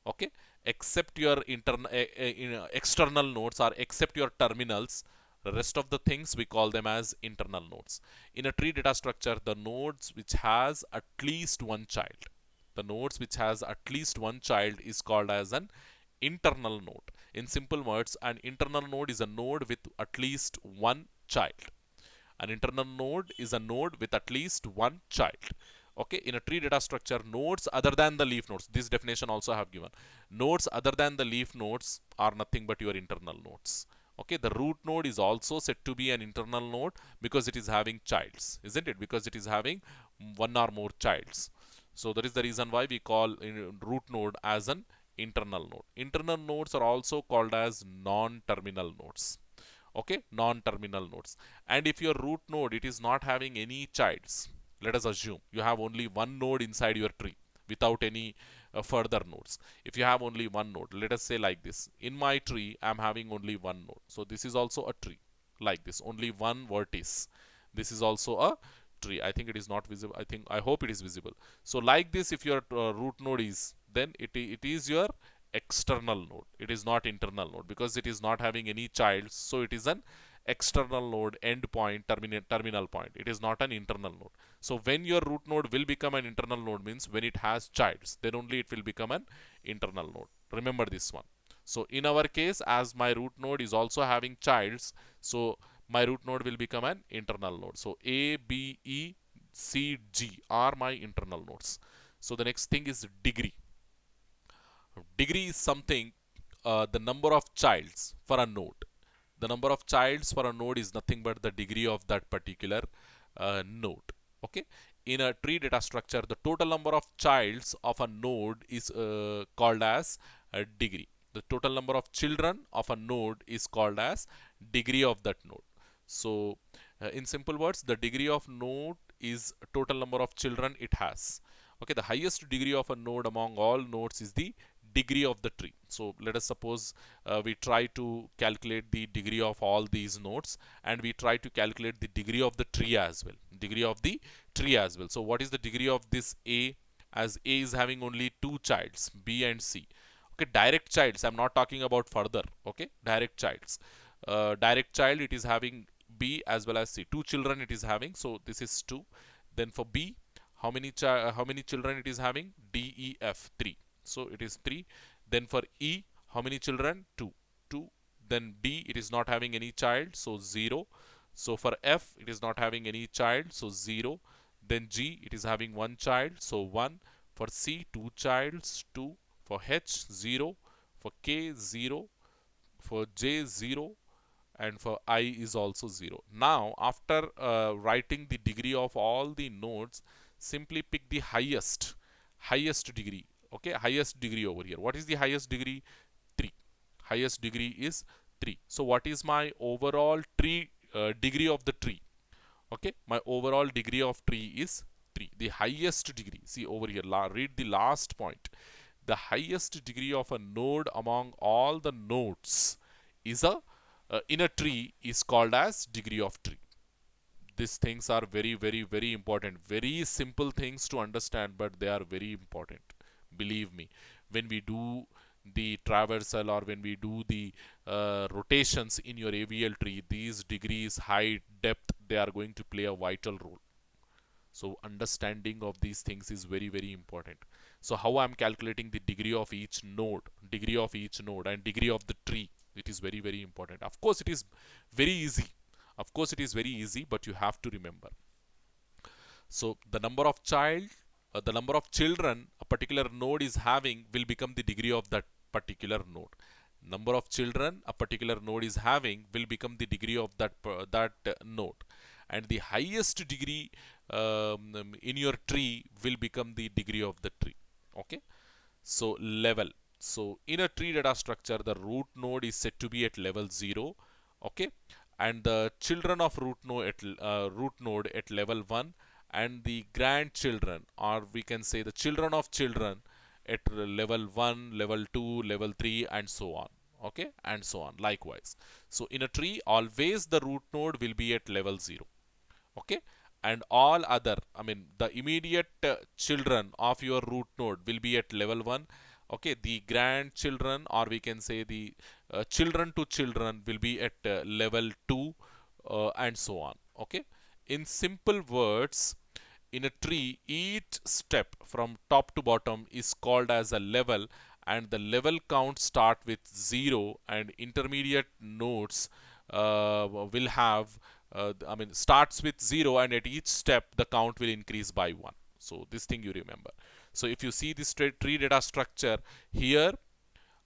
Okay, except your external nodes or except your terminals, the rest of the things we call them as internal nodes. In a tree data structure, the nodes which has at least one child, the nodes which has at least one child is called as an internal node. In simple words, an internal node is a node with at least one child. An internal node is a node with at least one child. Okay, in a tree data structure, nodes other than the leaf nodes, this definition also I have given. Nodes other than the leaf nodes are nothing but your internal nodes. Okay, the root node is also said to be an internal node because it is having childs, isn't it? Because it is having one or more childs. So that is the reason why we call root node as an internal node. Internal nodes are also called as non-terminal nodes. Okay, non-terminal nodes. And if your root node, it is not having any childs, let us assume you have only one node inside your tree without any further nodes. If you have only one node, let us say like this, in my tree I am having only one node, so this is also a tree like this, only one vertex. This is also a tree. I think it is not visible. I hope it is visible. So like this, if your root node is, then it is your external node. It is not internal node because it is not having any child. So it is an external node, end point, terminal point. It is not an internal node. So when your root node will become an internal node means when it has childs, then only it will become an internal node. Remember this one. So in our case, as my root node is also having childs, so my root node will become an internal node. So A, B, E, C, G are my internal nodes. So the next thing is degree. Degree is something, the number of childs for a node. The number of childs for a node is nothing but the degree of that particular node. Okay. In a tree data structure, the total number of childs of a node is called as a degree. The total number of children of a node is called as degree of that node. So, in simple words, the degree of node is total number of children it has. Okay, the highest degree of a node among all nodes is the degree of the tree. So let us suppose we try to calculate the degree of all these nodes, and we try to calculate the degree of the tree as well. Degree of the tree as well. So what is the degree of this A? As A is having only two childs, B and C. Okay, direct childs. I'm not talking about further. Okay, direct childs. Direct child, it is having B as well as C. Two children it is having. So this is 2. Then for B, how many children it is having? D, E, F, 3. So it is 3. Then for E, how many children? 2. 2. Then D, it is not having any child, so 0. So for F, it is not having any child, so 0. Then G, it is having one child, so 1. For C, 2 childs, 2. For H, 0. For K, 0. For J, 0. And for I is also 0. Now, after writing the degree of all the nodes, simply pick the highest degree. Okay, highest degree over here. What is the highest degree? 3. Highest degree is 3. So what is my overall tree degree of the tree? Okay, my overall degree of tree is 3. The highest degree, see over here, read the last point. The highest degree of a node among all the nodes is a in a tree is called as degree of tree. These things are very, very, very important. Very simple things to understand, but they are very important. Believe me, when we do the traversal or when we do the rotations in your AVL tree, these degrees, height, depth, they are going to play a vital role. So understanding of these things is very, very important. So how I'm calculating the degree of each node, and degree of the tree, it is very, very important. Of course, it is very easy. Of course, it is very easy, but you have to remember. So the number of children a particular node is having will become the degree of that particular node. Number of children a particular node is having will become the degree of that node, and the highest degree in your tree will become the degree of the tree. Okay, so level. So in a tree data structure, the root node is said to be at level 0. Okay, and the children of root node at level 1, and the grandchildren, or we can say the children of children, at level 1, level 2, level 3, and so on. Okay, and so on likewise. So in a tree, always the root node will be at level 0. Okay, and all other, I mean the immediate children of your root node will be at level 1. Okay, the grandchildren, or we can say the children to children, will be at level 2, and so on. Okay, in simple words, in a tree, each step from top to bottom is called as a level, and the level count start with 0, and intermediate nodes will have starts with 0, and at each step the count will increase by 1. So this thing you remember. So if you see this tree data structure here,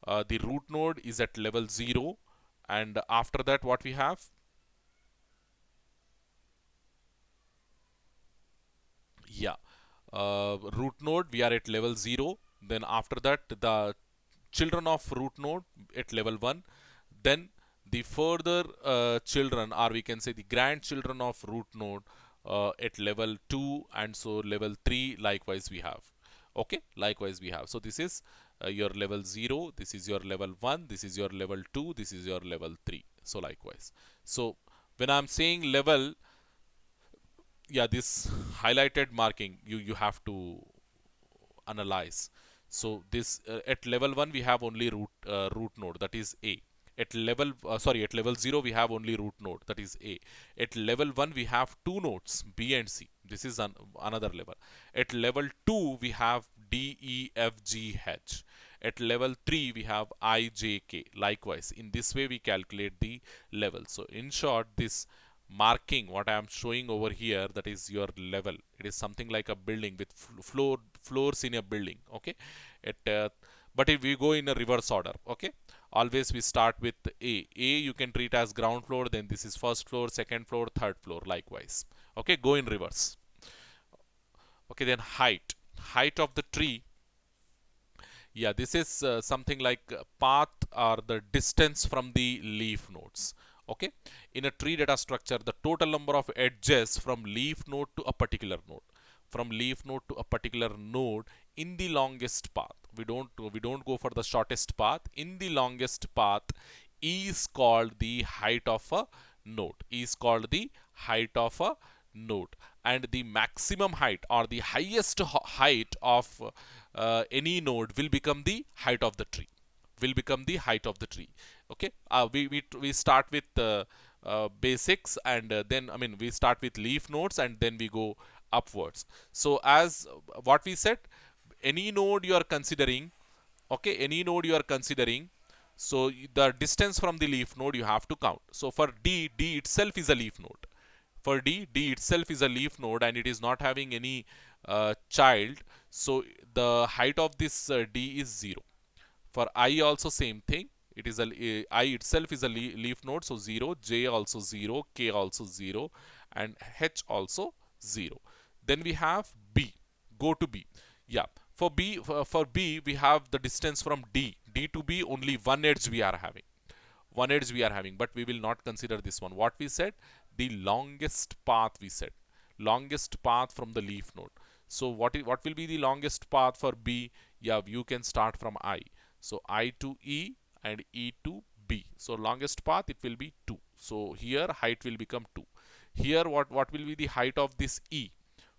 the root node is at level 0, and after that what we have? Yeah, root node we are at level 0. Then after that the children of root node at level 1. Then the further children, or we can say the grandchildren of root node, at level 2, and so level 3 likewise we have. Okay, likewise we have. So this is your level 0, this is your level 1, this is your level 2, this is your level 3. So likewise. So when I'm saying level, yeah, this highlighted marking you have to analyze. So this at level 1 we have only root node, that is A. At level at level 0 we have only root node, that is A. At level 1 we have two nodes, B and C. This is another level. At level 2 we have D, E, F, G, H. At level 3, we have I, J, K. Likewise, in this way, we calculate the level. So, in short, this marking, what I am showing over here, that is your level. It is something like a building with floors in a building. Okay. But if we go in a reverse order, okay, always we start with A you can treat as ground floor, then this is first floor, second floor, third floor, likewise. Okay, go in reverse. Okay, then height of the tree. Yeah, this is something like path or the distance from the leaf nodes. Okay, in a tree data structure, the total number of edges from leaf node to a particular node, in the longest path. We don't go for the shortest path. In the longest path is called the height of a node. And the maximum height or the highest height of any node will become the height of the tree. Okay, we start with basics, and then we start with leaf nodes and then we go upwards. So as what we said, any node you are considering, okay, so the distance from the leaf node you have to count. So for D itself is a leaf node. D itself is a leaf node and it is not having any child. So the height of this D is 0. For I also same thing. It is I itself is a leaf node, so 0. J also 0. K also 0. And H also 0. Then we have B. Go to B. Yeah. For B, we have the distance from D to B, only one edge we are having. But we will not consider this one. What we said? The longest path we said. Longest path from the leaf node. So what will be the longest path for B? Yeah, you can start from I. So I to E and E to B. So longest path, it will be 2. So here height will become 2. Here what will be the height of this E?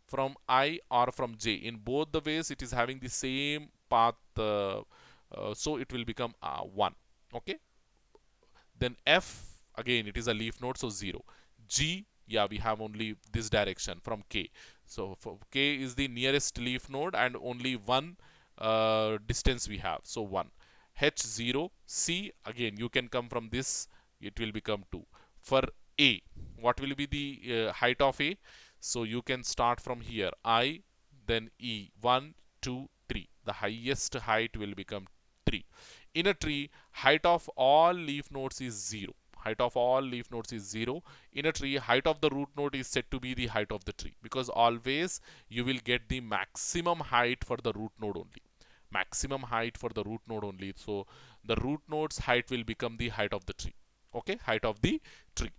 From I or from J. In both the ways it is having the same path. So it will become 1. Okay. Then F, again it is a leaf node, so 0. G, yeah, we have only this direction from K. So for K is the nearest leaf node and only one distance we have, so 1. H 0. C, again you can come from this, it will become 2. For A, what will be the height of A? So you can start from here, I, then E, 1, 2, 3. The highest height will become 3. In a tree, height of all leaf nodes is 0. In a tree, height of the root node is said to be the height of the tree, because always you will get the maximum height for the root node only. So the root node's height will become the height of the tree. Okay, height of the tree.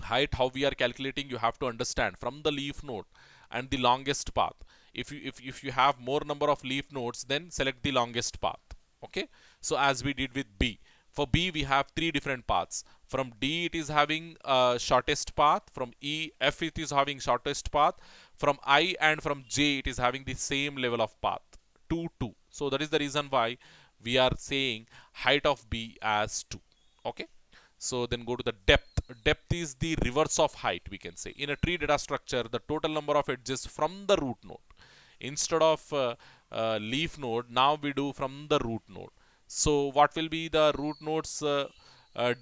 Height, how we are calculating, you have to understand from the leaf node and the longest path. If you have more number of leaf nodes, then select the longest path. Okay, so as we did with B. For B, we have 3 different paths. From D, it is having shortest path. From F, it is having shortest path. From I and from J, it is having the same level of path, 2, 2. So that is the reason why we are saying height of B as 2. Okay. So then go to the depth. Depth is the reverse of height, we can say. In a tree data structure, the total number of edges from the root node. Instead of leaf node, now we do from the root node. So what will be the root node's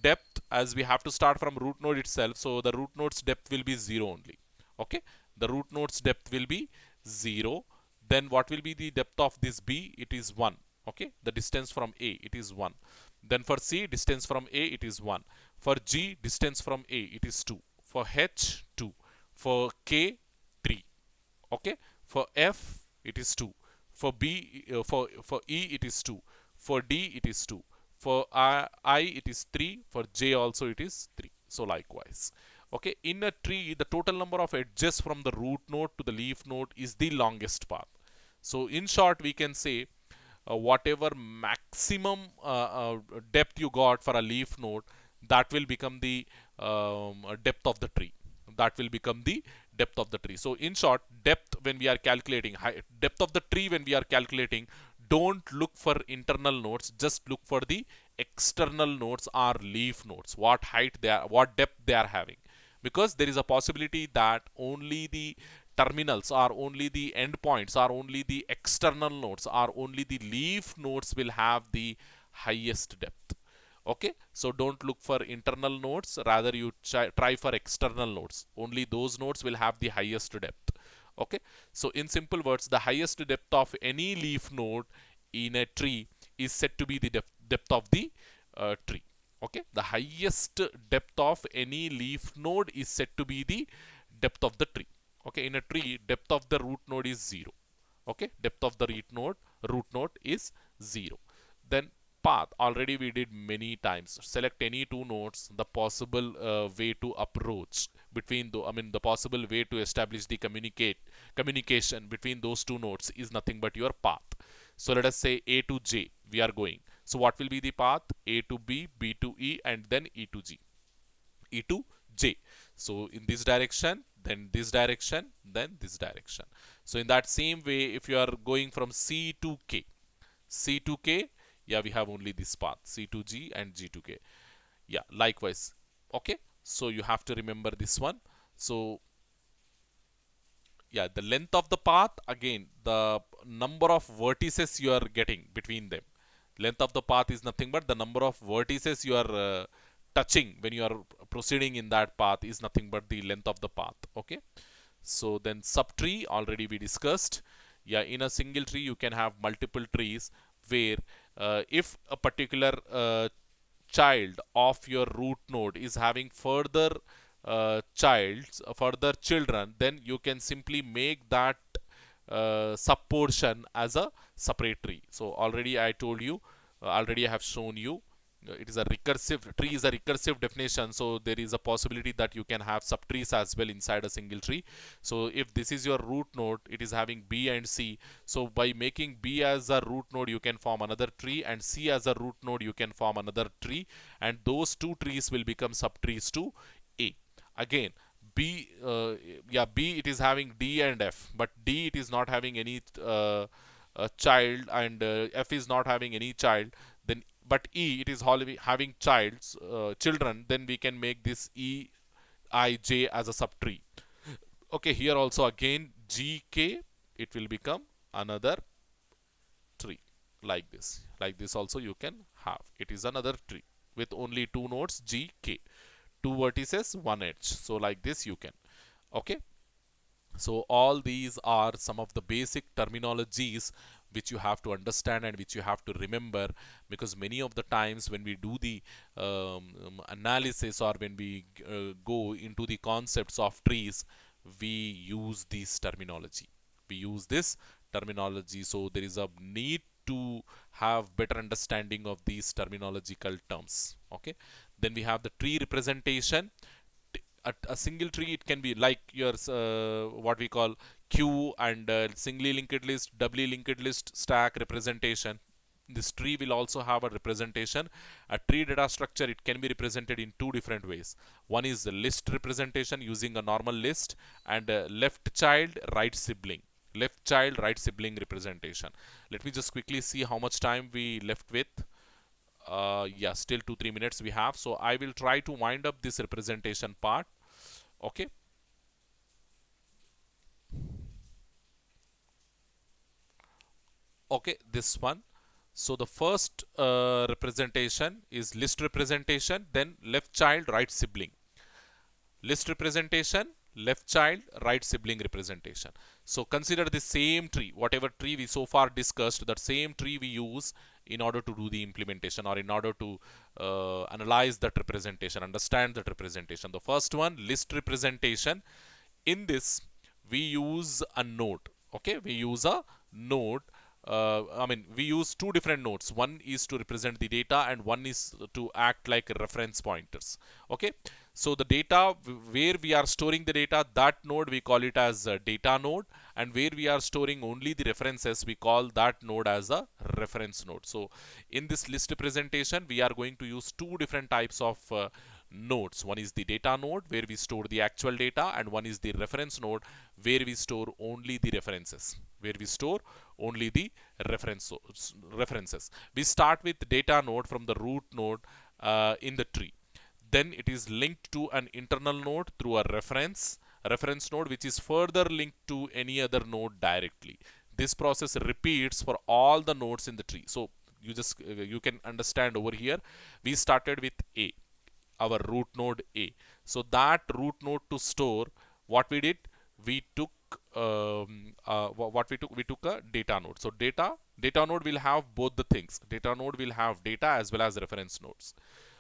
depth? As we have to start from root node itself, so the root node's depth will be 0 only. Okay, the root node's depth will be 0. Then what will be the depth of this B? It is 1. Okay, the distance from A, it is 1. Then for C, distance from A, it is 1. For G, distance from A, it is 2. For H, 2. For K, 3. Okay, for F, it is 2. For B, for E, it is 2. For D, it is 2. For I, it is 3. For J also, it is 3. So likewise. Okay, in a tree, the total number of edges from the root node to the leaf node is the longest path. So in short, we can say whatever maximum depth you got for a leaf node, that will become the depth of the tree. So in short, depth when we are calculating, depth of the tree when we are calculating, don't look for internal nodes, just look for the external nodes or leaf nodes, what depth they are having. Because there is a possibility that only the terminals, or only the endpoints, or only the external nodes, or only the leaf nodes will have the highest depth. Okay, so don't look for internal nodes, rather you try for external nodes. Only those nodes will have the highest depth. Okay, so in simple words, the highest depth of any leaf node in a tree is said to be the depth of the tree. Okay, the highest depth of any leaf node is said to be the depth of the tree. Okay, in a tree, depth of the root node is 0. Okay, depth of the root node is 0. Then path, already we did many times. Select any two nodes, the possible way to approach between the possible way to establish the communication between those two nodes is nothing but your path. So let us say A to J we are going. So what will be the path? A to B, B to E, and then E to G, E to J. So in this direction, then this direction, then this direction. So in that same way, if you are going from C to K, C to K, yeah, we have only this path, C to G and G to K. Yeah, likewise. Okay, so you have to remember this one. So yeah, the length of the path, again, the number of vertices you are getting between them. Length of the path is nothing but the number of vertices you are touching when you are proceeding in that path is nothing but the length of the path. Okay, so then subtree, already we discussed. Yeah, in a single tree you can have multiple trees where if a particular child of your root node is having further children, then you can simply make that subportion as a separate tree. So already I told you, already I have shown you, it is a recursive tree is a recursive definition, so there is a possibility that you can have subtrees as well inside a single tree. So if this is your root node, it is having B and C, so by making B as a root node you can form another tree, and C as a root node you can form another tree, and those two trees will become subtrees to A. Again, B, B, it is having D and F, but D it is not having any child, and F is not having any child. Then but E it is having children, then we can make this E I J as a subtree. Okay, here also again G K, it will become another tree, like this. Like this also you can have. It is another tree with only two nodes G K, two vertices, one edge. So like this you can. Okay, so all these are some of the basic terminologies which you have to understand and which you have to remember, because many of the times when we do the analysis, or when we go into the concepts of trees, we use this terminology. So there is a need to have better understanding of these terminological terms. Okay, then we have the tree representation. A single tree, it can be like your what we call queue and singly linked list, doubly linked list, stack representation. This tree will also have a representation. A tree data structure, it can be represented in two different ways. One is the list representation using a normal list, and left child right sibling representation. Let me just quickly see how much time we left with. Yeah, still 2-3 minutes we have, so I will try to wind up this representation part. Okay, okay, this one. So the first representation is list representation, then left child right sibling. List representation, left child right sibling representation. So consider the same tree, whatever tree we so far discussed, that same tree we use in order to do the implementation, or in order to analyze that representation, understand that representation. The first one, list representation. In this we use a node. Okay, we use a node. We use two different nodes. One is to represent the data, and one is to act like reference pointers. Okay, so the data, where we are storing the data, that node we call it as a data node, and where we are storing only the references, we call that node as a reference node. So in this list representation, we are going to use two different types of nodes. One is the data node, where we store the actual data, and one is the reference node, where we store only the references. References. We start with data node from the root node in the tree. Then it is linked to an internal node through a reference, reference node which is further linked to any other node directly. This process repeats for all the nodes in the tree. So you can understand over here, we started with A, our root node A. So that root node to store, what we did, we took we took a data node. So data node will have both the things. Data node will have data as well as reference nodes.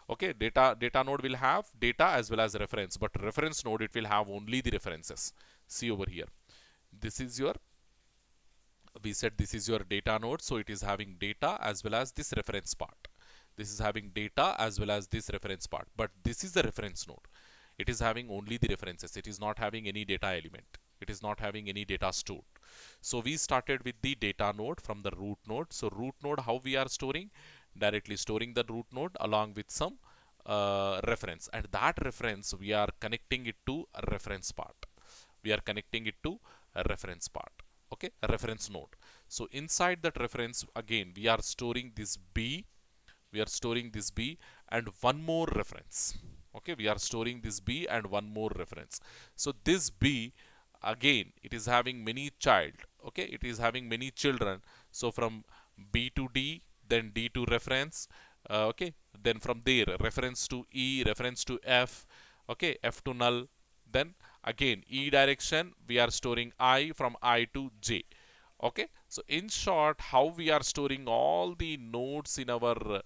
Okay, data node will have data as well as reference, but reference node, it will have only the references. See over here, this is your, we said this is your data node, so it is having data as well as this reference part. This is having data as well as this reference part, but this is the reference node. It is having only the references. It is not having any data element. It is not having any data stored. So we started with the data node from the root node. So root node, how we are storing? Directly storing the root node along with some reference, and that reference we are connecting it to a reference part. We are connecting it to a reference part. Okay, a reference node. So inside that reference, again we are storing this B, we are storing this B and one more reference. Okay, we are storing this B and one more reference. So this B, again, it is having many child. Okay, it is having many children. So from B to D, then D to reference. Okay, then from there reference to E, reference to F. Okay, F to null. Then again E direction, we are storing I, from I to J. Okay, so in short, how we are storing all the nodes in our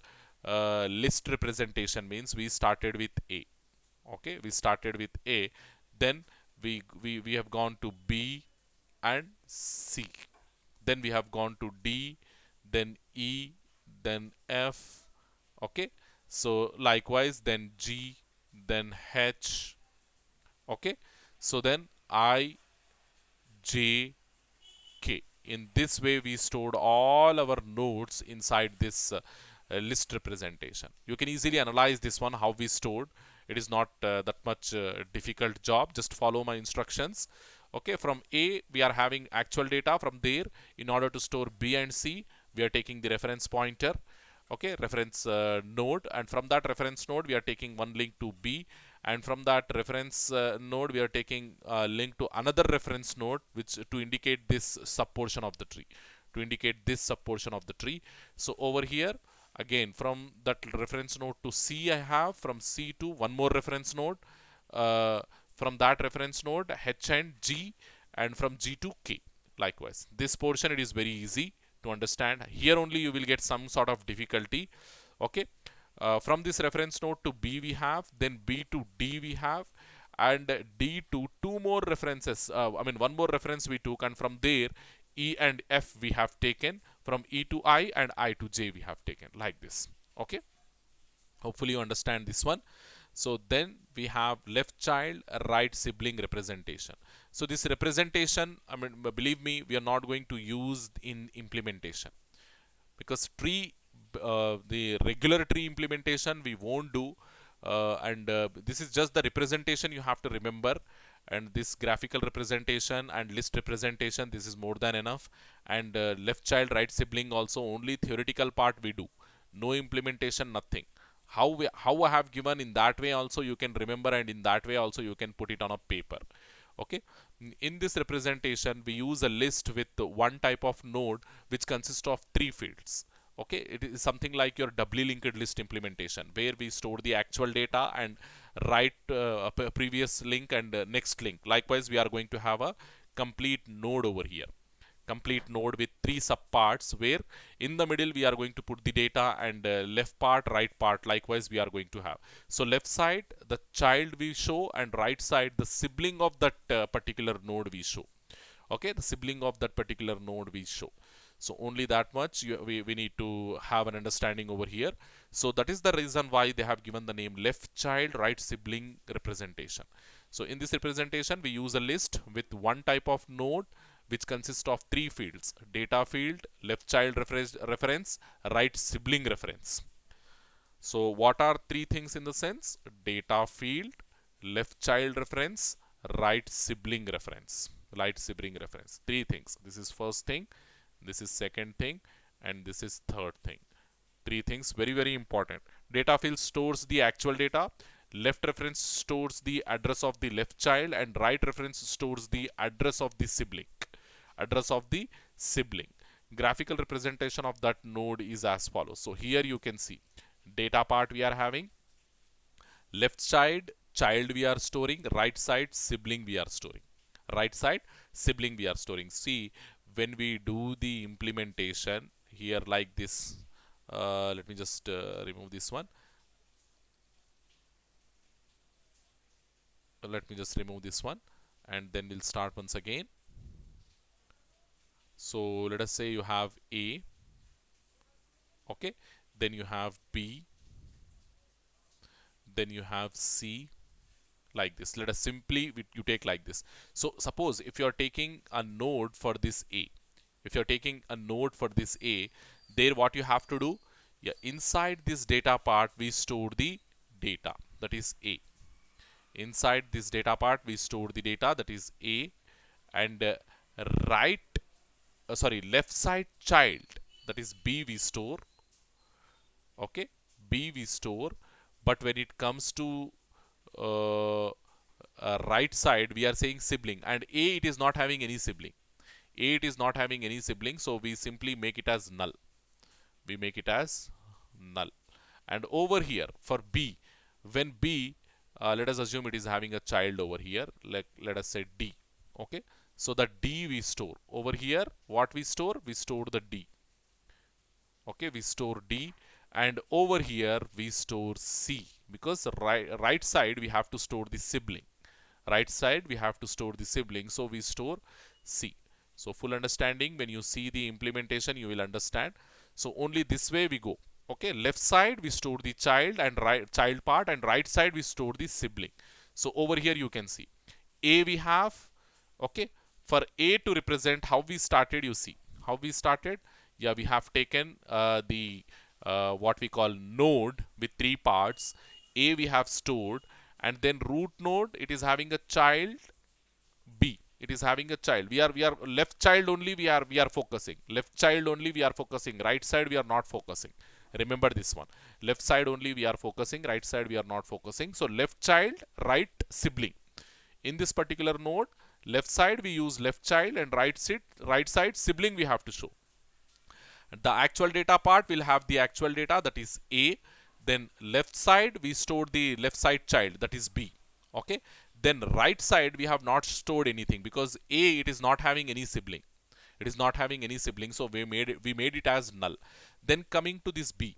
list representation means we started with A. Okay, we started with A, then we have gone to B and C, then we have gone to D, then E, then F. Okay, so likewise then G, then H. Okay, so then I, J, K. In this way we stored all our nodes inside this list representation. You can easily analyze this one, how we stored. It is not that much difficult job. Just follow my instructions. Okay, from A we are having actual data. From there, in order to store B and C, we are taking the reference pointer. Okay, reference node, and from that reference node we are taking one link to B, and from that reference node we are taking a link to another reference node, which to indicate this subportion of the tree, to indicate this subportion of the tree. So over here, again from that reference node to C, I have from C to one more reference node, from that reference node H and G, and from G to K. Likewise, this portion, it is very easy to understand. Here only you will get some sort of difficulty. Okay, from this reference node to B we have, then B to D we have, and D to two more references. One more reference we took, and from there E and F we have taken. From E to I and I to J we have taken, like this. Okay, hopefully you understand this one. So then we have left child, right sibling representation. So this representation, believe me, we are not going to use in implementation, because tree, the regular tree implementation we won't do, and this is just the representation you have to remember. And this graphical representation and list representation, this is more than enough. And left child, right sibling also only theoretical part we do, no implementation, nothing. How I have given, in that way also you can remember, and in that way also you can put it on a paper. Okay, in this representation we use a list with one type of node which consists of three fields. Okay, it is something like your doubly linked list implementation, where we store the actual data and write a previous link and next link. Likewise, we are going to have a complete node over here, complete node with three subparts, where in the middle we are going to put the data, and left part, right part, likewise we are going to have. So left side the child we show, and right side the sibling of that particular node we show. Okay, the sibling of that particular node we show. So only that much we need to have an understanding over here. So that is the reason why they have given the name left child, right sibling representation. So in this representation we use a list with one type of node which consists of three fields: data field, left child reference, right sibling reference. So what are three things in the sense? Data field, left child reference, right sibling reference. Right sibling reference. Three things. This is first thing, this is second thing, and this is third thing. Three things, very important. Data field stores the actual data. Left reference stores the address of the left child and right reference stores the address of the sibling. Address of the sibling. Graphical representation of that node is as follows. So here you can see data part we are having, left side child we are storing, right side sibling we are storing. Right side sibling we are storing. See, when we do the implementation here like this, let me just remove this one. Let me just remove this one and then we'll start once again. So let us say you have A, okay, then you have B, then you have C, like this. Let us simply you take like this. So suppose if you are taking a node for this A, if you are taking a node for this A, there what you have to do, yeah, inside this data part we store the data, that is A. Inside this data part we store the data, that is A, and right sorry, left side child, that is B, we store, okay, B we store, but when it comes to right side we are saying sibling, and A it is not having any sibling. A it is not having any sibling, so we simply make it as null. We make it as null. And over here for B, when B, let us assume it is having a child over here, like let us say D, okay, so the D we store over here. What we store the D, okay, we store D, and over here we store C, because right side we have to store the sibling. Right side we have to store the sibling, so we store C. So full understanding, when you see the implementation you will understand. So only this way we go, okay. Left side we store the child and right child part, and right side we store the sibling. So over here you can see A we have, okay. For A to represent how we started, you see how we started. Yeah, we have taken the what we call node with three parts. A we have stored, and then root node, it is having a child B, it is having a child. We are left child only we are focusing. Left child only we are focusing. Right side we are not focusing. Remember this one. Left side only we are focusing. Right side we are not focusing. So left child, right sibling. In this particular node, left side we use left child, and right side sibling we have to show. The actual data part will have the actual data, that is A. Then left side we store the left side child, that is B, okay. Then right side we have not stored anything, because A it is not having any sibling. It is not having any sibling, so we made it as null. Then coming to this B,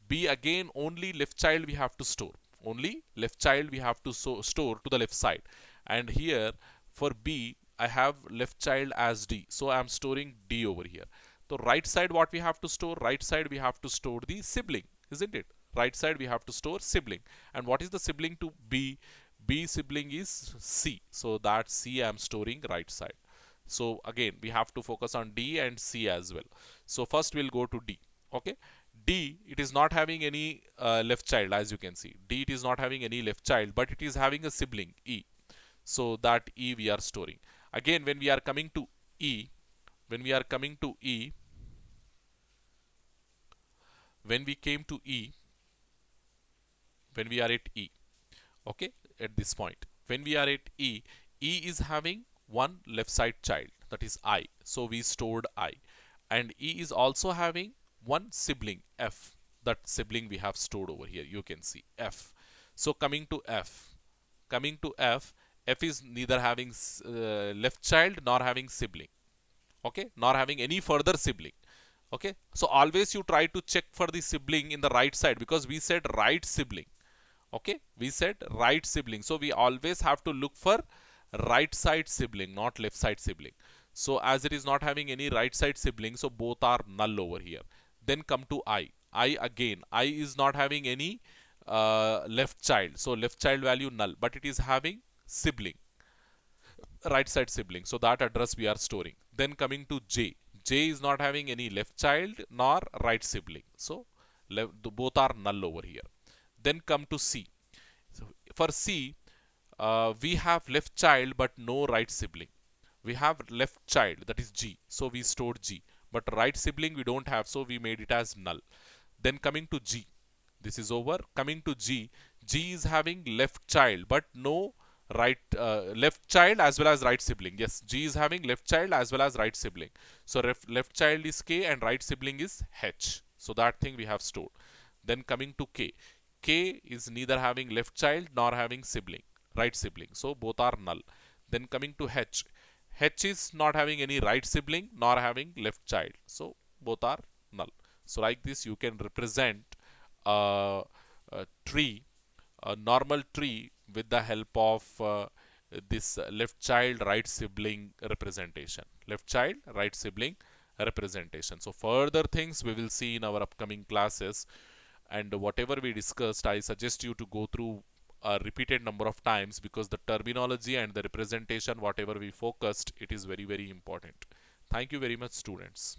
B again only left child we have to store. Only left child we have to store to the left side. And here for B I have left child as D, so I am storing D over here. So right side what we have to store? Right side we have to store the sibling, isn't it? Right side we have to store sibling. And what is the sibling to B? B sibling is C, so that C I am storing right side. So again we have to focus on D and C as well. So first we'll go to D, okay. D it is not having any left child, as you can see. D it is not having any left child, but it is having a sibling E, so that E we are storing. Again when we are coming to E, when we came to E, when we are at E, okay, at this point, when we are at E, E is having one left side child, that is I, so we stored I, and E is also having one sibling F, that sibling we have stored over here, you can see F. So coming to F, F is neither having left child nor having sibling, okay, nor having any further sibling, okay. So always you try to check for the sibling in the right side, because we said right sibling, okay, we said right sibling, so we always have to look for right side sibling, not left side sibling. So as it is not having any right side sibling, so both are null over here. Then come to I again, I is not having any left child, so left child value null, but it is having sibling, right side sibling, so that address we are storing. Then coming to J, J is not having any left child nor right sibling, so both are null over here. Then come to C. So for C, we have left child but no right sibling. We have left child, that is G, so we stored G, but right sibling we don't have, so we made it as null. Then coming to G, this is over. Coming to G, G is having left child but no right left child as well as right sibling. Yes, G is having left child as well as right sibling. So left child is K and right sibling is H. So that thing we have stored. Then coming to K. K is neither having left child nor having sibling, right sibling. So both are null. Then coming to H. H is not having any right sibling nor having left child. So both are null. So like this you can represent a tree, a normal tree, with the help of this left child right sibling representation. Left child right sibling representation. So further things we will see in our upcoming classes, and whatever we discussed I suggest you to go through a repeated number of times, because the terminology and the representation whatever we focused, it is very important. Thank you very much, students.